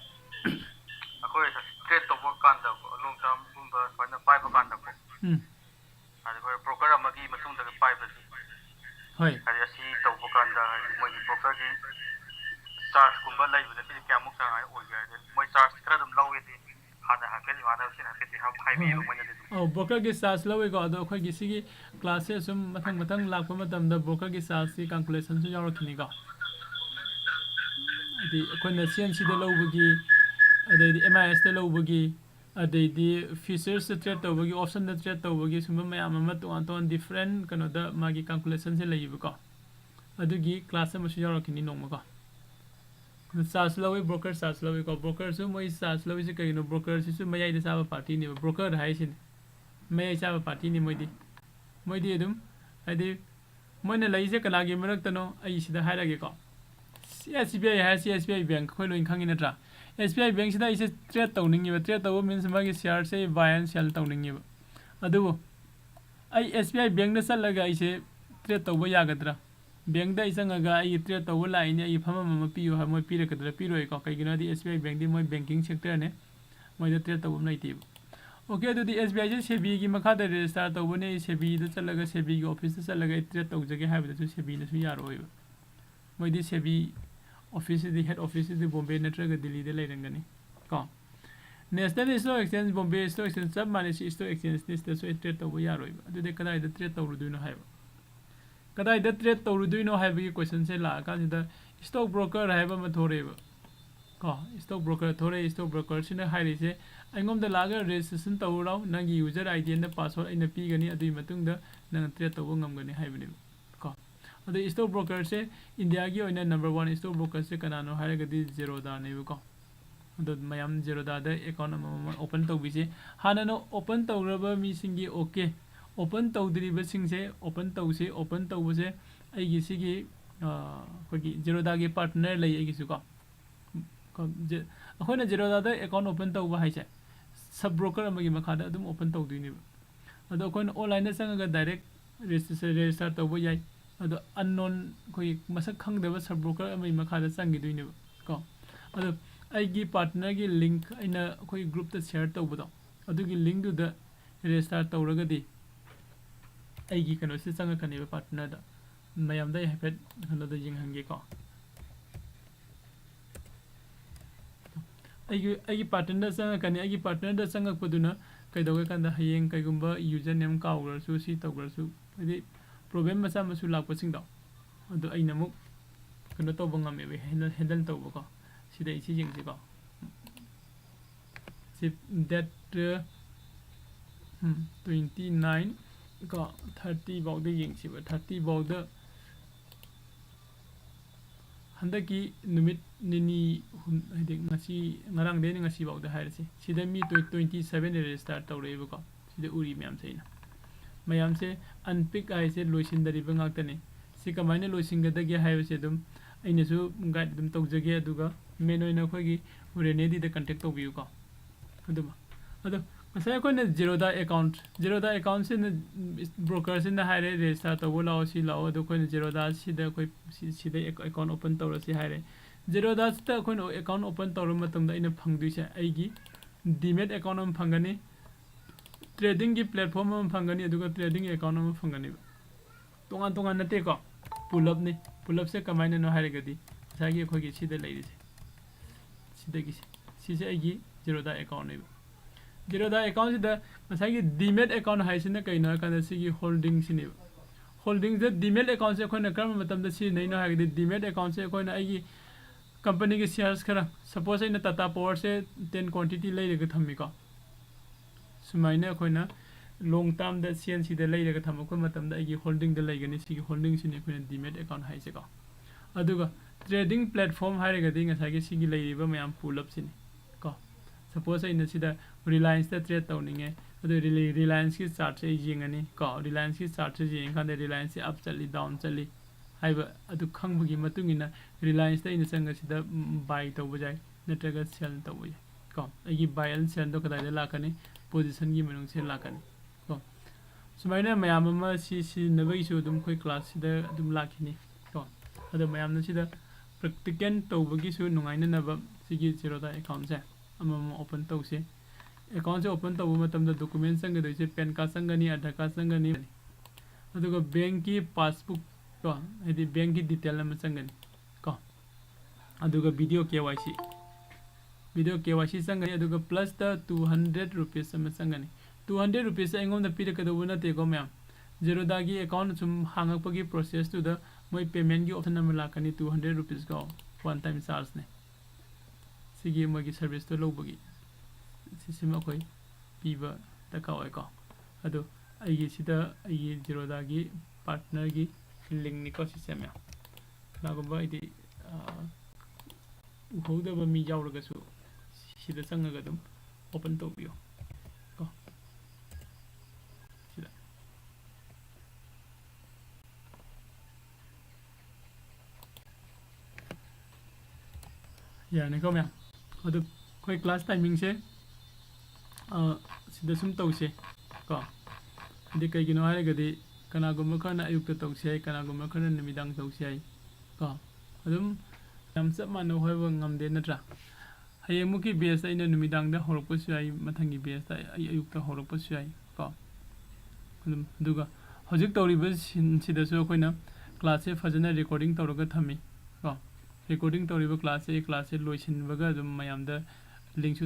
अखोई trade तौब कांदा long term गुंबा फाइना पाइबा कांदा को आदि कोई broker अमगी मतुंग दग पाइबा होय आदि असि तौब कांदा मोई ब्रोकर की चार्ज गुंबा लाइबदा फिर क्यामुक सांगाय ओइ गाय मोई चार्ज खरा दम लौगे दि हाना हाकेल वाना सिन हाकेल हा फाइबे मोइना दि oh broker के चार्ज लवे को अदो अखोई गिसिगी क्लास से सुम मथंग मथंग लाखप मतमदा broker के चार्ज की कैलकुलेशन सु यावरखिनि को दी अखोइना सीएनसी दे लौबगी अदैदी एमआईएस दे लौबगी अदैदी फीचर्स से ट्रेड तौबगी ऑप्शन दे ट्रेड तौबगी सुम मयाम अमा तो डिफरेंट कनो द मागी कैलकुलेशन से लैब को अदुगी क्लास में सु यावरखिनि नोंग को चार्ज लवे ब्रोकर चार्ज लवे को ब्रोकर सु मोइ चार्ज लवे से कइनो ब्रोकर सु मयाइ दे साबा पार्टी ने ब्रोकर हाइसिन मयाइ साबा पार्टी ने मोइदी अदुम आदि मोइना लैसे कनागी मरक्तनो आई सिदा हाइरागे को SBI है SBI बैंक खोइ लोइन खंगि नत्रा SBI बैंक सिदा इसे ट्रेड तौनिंगिबा ट्रेड तौ मीन्स मागी शेयर से बाय एंड सेल तौनिंगिबा अदुबो आई SBI बैंक द चलगा इसे ट्रेड तौबा यागद्रा बैंक द इसंगगा आई ट्रेड तौबा लाइने आई फमा मम पियो हा मोइ पिरकद्रा पिरोय को कइगिना दी SBI बैंक दी मोइ बैंकिंग सेक्टर ने मोइ द ट्रेड तौबा नैतिब ओके अदुदी SBI जे सेबी की मखा द रजिस्टर तौबने सेबी द चलगा सेबी की ऑफिस द चलगा ट्रेड तौजगे हाबदसु सेबी नसु यारोयबा मोइ दी सेबी ऑफिस दी हेड ऑफिस दी बॉम्बे नत्रगा दिल्ली दे लेरंगनी को National Stock Exchange Bombay Stock Exchange सब माने स्टॉक एक्सचेंज दिस सो ट्रेड तौबा यारोयबा अदुदे कदाय द ट्रेड तौरुदुनो हायबा कदाय द ट्रेड तौरुदुनो हायबगी क्वेश्चन से ला काजिदा स्टॉक ब्रोकर हायबा म थोरेबा को स्टॉक ब्रोकर थोरे स्टॉक ब्रोकर सिना हायरिसे अइगोम द लागा रजिस्ट्रेशन तौराव नंगी यूजर आईडी एंड पासवर्ड अइना पीगनी अदुई मतुंग द नंग ट्रेड तौबा ngamgani हायबनि को अदु स्टॉक ब्रोकर से इंडिया की ओइना नंबर 1 स्टॉक ब्रोकर से कनानो हायरगदी जेरोदा नेबो को अदु मयाम जेरोदा द अकाउंट ओपन तौबिसे हानानो ओपन तौरबा मीसिंगी ओके ओपन तौदरिबा सिंगसे ओपन तौसे ओपन तौबसे आइगी सिगी कोगी जेरोदा के पार्टनर लै आइगिसु को अखोइना जेरोदा द अकाउंट ओपन तौबा हाइसे सब ब्रोकर अमगी मखादा अदुम ओपन तौदुनिबा अदु अखोइना ऑनलाइन संगगा डायरेक्ट रजिस्टर तौबा याइ अदु अननोन कोई मसक खंगदबा सब ब्रोकर अमई मखादा संगिदुइनेबा को अदु आइगी पार्टनर की लिंक अइना कोई ग्रुप ता शेयर तौबदो अदुगी लिंक दु द रजिस्टर तौरगदी आइगी कनो से संगकनेबा पार्टनर दा मयाम दा हेफेट कनो दा जिंग हंगे को आइगी पार्टनर संगकने आइगी पार्टनर दा संगकपदुना कैदोगे कंदा हयेंग कैगुंबा यूजर नेम काउगरसु सी तौगरसु अदि प्रॉब्लम मसा मसु लापसिंग दो ꯑꯗꯣ ꯑꯩꯅ ꯑꯃꯨꯛ ꯀꯩꯅꯣ ꯇꯧꯕ ꯉꯝꯃꯦꯕ ꯍꯦꯟꯗꯜ ꯇꯧꯕꯀꯣ ꯁꯤꯗ ꯏꯁꯤ ꯌꯦꯡꯁꯤꯀꯣ ꯁꯤ ꯗꯦꯠ 29 ꯀꯣ 30 ꯐꯥꯎꯗ ꯌꯦꯡꯁꯤꯕ 30 ꯐꯥꯎꯗ ꯍꯟꯗꯛꯀꯤ ꯅꯨꯃꯤꯠ ꯅꯤꯅꯤ ꯍꯥꯏꯗꯤ ꯉꯁꯤ ꯉꯔꯥꯡꯗꯩꯅ ꯉꯁꯤ ꯐꯥꯎꯗ ꯍꯥꯏꯔꯁꯤ ꯁꯤꯗ ꯃꯤ 27 ꯔꯦꯖꯤꯁꯇꯔ ꯇꯧꯔꯛꯑꯦꯕꯀꯣ ꯁꯤꯗ ꯎꯔꯤ ꯃꯌꯥꯝꯁꯦ ꯑꯩꯅ ꯃꯌꯥꯝꯁꯦ ꯑꯟꯄꯤꯛ ꯍꯥꯏꯁꯦ ꯂꯣꯏꯁꯤꯟꯗꯔꯤꯕ ꯉꯥꯛꯇꯅꯤ ꯁꯤ ꯀꯃꯥꯏꯅ ꯂꯣꯏꯁꯤꯟꯒꯗꯒꯦ ꯍꯥꯏꯕꯁꯦ ꯑꯗꯨꯝ ꯑꯩꯅꯁꯨ ꯒꯥꯏꯗ ꯑꯗꯨꯝ ꯇꯧꯖꯒꯦ ꯑꯗꯨꯒ ꯃꯦꯟ ꯑꯣꯏꯅ ꯑꯩꯈꯣꯏꯒꯤ ꯔꯦꯅꯦꯗꯤꯗ ꯀꯟꯇꯦꯛ ꯇꯧꯕꯤꯌꯨꯀꯣ ꯑꯗꯨꯃ ꯑꯗꯣ ꯉꯁꯥꯏ ꯑꯩꯈꯣꯏꯅ ꯖꯦꯔꯣꯗꯥ ꯑꯦꯀꯥꯎꯟꯁꯤꯅ ꯕ꯭ꯔꯣꯀꯔꯁꯤꯅ ꯍꯥꯏꯔꯦ ꯔꯦꯖꯤꯁꯇꯥꯔ ꯇꯧꯕ ꯂꯥꯛꯑꯣ ꯁꯤ ꯂꯥꯛꯑꯣ ꯑꯗꯣ ꯑꯩꯈꯣꯏꯅ ꯖꯦꯔꯣꯗꯥꯁꯤꯗ ꯑꯩꯈꯣꯏ ꯁꯤꯗ ꯑꯦꯀꯥꯎꯟ ꯑꯣꯄꯟ ꯇꯧꯔꯁꯤ ꯍꯥꯏꯔꯦ ꯖꯦꯔꯣꯗꯥꯁꯤꯗ ꯑꯩꯈꯣꯏꯅ ꯑꯦꯀꯥꯎꯟ ꯑꯣꯄꯟ ꯇꯧꯔ ꯃꯇꯝꯗ ꯑꯩꯅ ꯐꯪꯗꯣꯏꯁꯦ ꯑꯩꯒꯤ ꯗꯤꯃꯦꯠ ꯑꯦꯀꯥꯎꯟ ꯑꯃ ꯐꯪꯒꯅꯤ ꯇ꯭ꯔꯦꯗꯤꯡꯒꯤ ꯄ꯭ꯂꯦꯠꯐꯣꯝ ꯑꯃ ꯐꯪꯒꯅꯤ ꯑꯗꯨꯒ ꯇ꯭ꯔꯦꯗꯤꯡ ꯑꯦꯀꯥꯎꯟ ꯑꯃ ꯐꯪꯒꯅꯤꯕ ꯇꯣꯉꯥꯟ ꯅꯠꯇꯦꯀꯣ ꯄꯨꯂꯞꯅꯤ ꯄꯨꯂꯞꯁꯦ ꯀꯃꯥꯏꯅꯅꯣ ꯍꯥꯏꯔꯒꯗꯤ ꯉꯁꯥꯏꯒꯤ ꯑꯩꯈꯣꯏꯒꯤ ꯁꯤꯗ ꯂꯩꯔꯤꯁꯦ ꯁꯤꯗꯒꯤꯁꯦ ꯁꯤꯁꯦ ꯑꯩꯒꯤ ꯖꯦꯔꯣꯗꯥ ꯑꯦꯀꯥꯎꯟꯅꯦꯕ ꯖꯦꯔꯣꯗꯥ ꯑꯦꯀꯥꯎꯟꯁꯤꯗ ꯉꯁꯥꯏꯒꯤ ꯗꯤꯃꯦꯠ ꯑꯦꯀꯥꯎꯟ ꯍꯥꯏꯁꯤꯅ ꯀꯩꯅꯣ ꯍꯥꯏꯔꯀꯥꯟꯗ ꯁꯤꯒꯤ ꯍꯣꯜꯗꯤꯡꯁꯤꯅꯦꯕ ꯍꯣꯜꯗꯤꯡꯁꯦ ꯗꯤꯃꯦꯠ ꯑꯦꯀꯥꯎꯟꯁꯦ ꯑꯩꯈꯣꯏꯅ ꯀꯔꯝꯕ ꯃꯇꯝꯗ ꯁꯤꯖꯤꯟꯅꯩꯅꯣ ꯍꯥꯏꯔꯒꯗꯤ ꯗꯤꯃꯦꯠ ꯑꯦꯀꯥꯎꯟꯁꯦ ꯑꯩꯈꯣꯏꯅ ꯑꯩꯒꯤ ꯀꯝꯄꯅꯤꯒꯤ ꯁꯤꯌꯔꯁ ꯈꯔ ꯁꯄꯣꯁ ꯑꯩꯅ ꯇꯥꯇꯥ ꯄꯥꯋꯔꯁꯦ 10 ꯀ꯭ꯋꯥꯟꯇꯤꯇꯤ ꯂꯩꯔꯒ ꯊꯝꯃꯤꯀꯣ ꯁꯨꯃꯥꯏꯅ ꯑꯩꯈꯣꯏꯅ ꯂꯣꯡ ꯇꯥꯔꯝꯗ ꯁꯤꯗ ꯂꯩꯔꯒ ꯊꯝꯃꯛꯄ ꯃꯇꯝꯗ ꯑꯩꯒꯤ ꯍꯣꯜꯗꯤꯡꯗ ꯂꯩꯒꯅꯤ ꯁꯤꯒꯤ ꯍꯣꯜꯗꯤꯡꯁꯤꯅꯤ ꯑꯩꯈꯣꯏꯅ ꯗꯤꯃꯦꯠ ꯑꯦꯀꯥꯎꯟ ꯍꯥꯏꯁꯦꯀꯣ ꯑꯗꯨꯒ ꯇ꯭ꯔꯦꯗꯤꯡ ꯄ꯭ꯂꯦꯠꯐꯣꯝ ꯍꯥꯏꯔꯒꯗꯤ ꯉꯁꯥꯏꯒꯤ ꯁꯤꯒꯤ ꯂꯩꯔꯤꯕ ꯃꯌꯥꯝ ꯄꯨꯂꯞꯁꯤꯅꯤ ꯀꯣ ꯁꯄꯣꯁ ꯑꯩꯅ ꯁꯤꯗ ꯔꯤꯂꯥꯌꯟꯁꯇ ꯇ꯭ꯔꯦड ꯇꯧꯅꯤꯡꯉꯦ ꯑꯗꯨ ꯔꯤꯂꯥꯌꯟꯁꯀꯤ ꯆꯥꯔꯠꯁꯦ ꯑꯩ ꯌꯦꯡꯉꯅꯤ ꯀꯣ ꯔꯤꯂꯥꯌꯟꯁꯀꯤ ꯆꯥꯔꯠꯁꯦ ꯌꯦꯡꯉꯀꯥꯟꯗ ꯔꯤꯂꯥꯌꯟꯁꯁꯦ ꯑꯞ ꯆꯠꯂꯤ ꯗꯥꯎꯟ ꯆꯠꯂꯤ ꯍꯥꯏꯕ ꯑꯗꯨ ꯈꯪꯕꯒꯤ ꯃꯇꯨꯡ ꯏꯟꯅ ꯔꯤꯂꯥꯌꯟꯁꯇ ꯑꯩꯅ ꯆꯪꯉꯁꯤꯗ ꯕꯥꯏ ꯇꯧꯕ ꯌꯥꯏ ꯅꯠꯇ꯭ꯔꯒ ꯁꯦꯜ ꯇꯧꯕ ꯌꯥꯏ ꯀꯣ ꯑꯩꯒꯤ ꯕꯥꯏ ꯑꯦꯟ ꯁꯦꯜꯗꯣ ꯀꯗꯥꯏꯗ ꯂꯥꯛꯀꯅꯤ ꯄꯣꯖꯤꯁꯟꯒꯤ ꯃꯅꯨꯡꯁꯦ ꯂꯥꯛꯀꯅꯤ ꯀꯣ ꯁꯨꯃꯥꯏꯅ ꯃꯌꯥꯝ ꯑꯃ ꯁꯤꯖꯤꯟꯅꯕꯒꯤꯁꯨ ꯑꯗꯨꯝ ꯑꯩꯈꯣꯏ ꯀ꯭ꯂꯥꯁꯁꯤꯗ ꯑꯗꯨꯝ ꯂꯥꯛꯈꯤꯅꯤ ꯀꯣ ꯑꯗꯣ ꯃꯌꯥꯝꯅ ꯁꯤꯗ ꯄ꯭ꯔꯦꯛꯇꯤꯀꯦꯜ ꯇꯧꯕꯒꯤꯁꯨ ꯅꯨꯡꯉꯥꯏꯅꯅꯕ ꯁꯤꯒꯤ ꯖꯦꯔꯣꯗꯥ ꯑꯦꯀꯥꯎꯟꯁꯦ ꯑꯃꯃꯝ ꯑꯣꯄꯟ ꯇꯧꯁꯤ ꯑꯦꯀꯥꯎꯟꯁꯦ ꯑꯣꯄꯟ ꯇꯧꯕ ꯃꯇꯝꯗ ꯗꯣꯀꯨꯃꯦꯟ ꯆꯪꯒꯗꯣꯏꯁꯦ ꯄꯦꯟ ꯀꯥꯔꯗ ꯆꯪꯒꯅꯤ ꯑꯙꯥꯔ ꯀꯥꯔꯗ ꯆꯪꯒꯅꯤ ꯑꯗꯨꯒ ꯕꯦꯡꯀꯤ ꯄꯥꯁꯕꯨꯛ ꯀꯣ ꯍꯥꯏꯗꯤ ꯕꯦꯡꯀꯤ ꯗꯤꯇꯦꯜ ꯑꯃ ꯆꯪꯒꯅꯤ ꯀꯣ ꯑꯗꯨꯒ ꯚꯤꯗꯤꯑꯣ KYC ꯆꯪꯒꯅꯤ ꯑꯗꯨꯒ +ꯗ 200 ꯔꯨꯄꯤꯁ ꯑꯃ ꯆꯪꯒꯅꯤ 200 ꯔꯨꯄꯤꯁ ꯑꯩꯉꯣꯟꯗ ꯄꯤꯔꯛꯀꯗꯧꯕ ꯅꯠꯇꯦꯀꯣ ꯃꯌꯥꯝ ꯖꯦꯔꯣꯗꯥꯒꯤ ꯑꯦꯀꯥꯎꯟ ꯁꯨꯝ ꯍꯥꯡꯉꯛꯄꯒꯤ ꯄ꯭ꯔꯣꯁꯦꯁꯇꯨꯗ ꯃꯣꯏ ꯄꯦꯃꯦꯟꯒꯤ ꯑꯣꯞꯁꯟ ꯑꯃ ꯂꯥꯛꯀꯅꯤ 200 ꯔꯨꯄꯤꯁ ꯀꯣ ꯋꯥꯟ ꯇꯥꯏꯝ ꯆꯥꯔꯖꯅꯦ ꯁꯤꯒꯤ ꯃꯣꯏꯒꯤ ꯁꯔꯚꯤꯁꯇꯣ ꯂꯧꯕꯒꯤ ꯁꯤꯁꯤꯃ ꯑꯩꯈꯣꯏ ꯄꯤꯕ ꯗꯔꯀꯥꯔ ꯑꯣꯏꯀꯣ ꯑꯗꯣ ꯑꯩꯒꯤ ꯁꯤꯗ ꯑꯩꯒꯤ ꯖꯦꯔꯣꯗꯥꯒꯤ ꯄꯥꯔꯠꯅꯔꯒꯤ ꯂꯤꯡꯅꯤꯀꯣ ꯁꯤꯁꯦ ꯃꯌꯥꯝ ꯀꯅꯥꯒꯨꯝꯕ ꯍꯥꯏꯗꯤ ꯎꯍꯧꯗꯕ ꯃꯤ ꯌꯥꯎꯔꯒꯁꯨ ꯁꯤꯗ ꯆꯪꯉꯒ ꯑꯗꯨꯝ ꯑꯣꯄꯟ ꯇꯧꯕꯤꯌꯣ ꯀꯣ ꯁꯤꯗ ꯌꯥꯔꯅꯤꯀꯣ ꯃꯌꯥꯝ ꯑꯗꯨ ꯑꯩꯈꯣꯏ ꯀ꯭ꯂꯥꯁ ꯇꯥꯏꯃꯤꯡꯁꯦ ꯁꯤꯗ ꯁꯨꯝ ꯇꯧꯁꯦ ꯀꯣ ꯍꯥꯏꯗꯤ ꯀꯩꯒꯤꯅꯣ ꯍꯥꯏꯔꯒꯗꯤ ꯀꯅꯥꯒꯨꯝꯕ ꯈꯔꯅ ꯑꯌꯨꯛꯇ ꯇꯧꯁꯤ ꯌꯥꯏ ꯀꯅꯥꯒꯨꯝꯕ ꯈꯔꯅ ꯅꯨꯃꯤꯗꯥꯡ ꯇꯧꯁꯤ ꯌꯥꯏ ꯀꯣ ꯑꯗꯨꯝ ꯌꯥꯝ ꯆꯞ ꯃꯥꯟꯅꯧ ꯍꯥꯏꯕ ꯉꯝꯗꯦ ꯅꯠꯇ꯭ꯔꯥ ꯍꯌꯦꯡꯃꯨꯛꯀꯤ ꯕꯦꯁꯇ ꯑꯩꯅ ꯅꯨꯃꯤꯗꯥꯡꯗ ꯍꯧꯔꯛꯄꯁꯨ ꯌꯥꯏ ꯃꯊꯪꯒꯤ ꯕꯦꯁꯇ ꯑꯩ ꯑꯌꯨꯛꯇ ꯍꯧꯔꯛꯄꯁꯨ ꯌꯥꯏ ꯀꯣ ꯑꯗꯨꯝ ꯑꯗꯨꯒ ꯍꯧꯖꯤꯛ ꯇꯧꯔꯤꯕ ꯁꯤꯗꯁꯨ ꯑꯩꯈꯣꯏꯅ ꯀ꯭ꯂꯥꯁꯁꯦ ꯐꯖꯅ ꯔꯦꯀꯣꯔꯗꯤꯡ ꯇꯧꯔꯒ ꯊꯝꯃꯤ ꯀꯣ ꯔꯦꯀꯣꯔꯗꯤꯡ ꯇꯧꯔꯤꯕ ꯀ꯭ꯂꯥꯁꯁꯦ ꯂꯣꯏꯁꯤꯟꯕꯒ ꯑꯗꯨꯝ ꯃꯌꯥꯝꯗ ꯂꯤꯡꯛꯁꯨ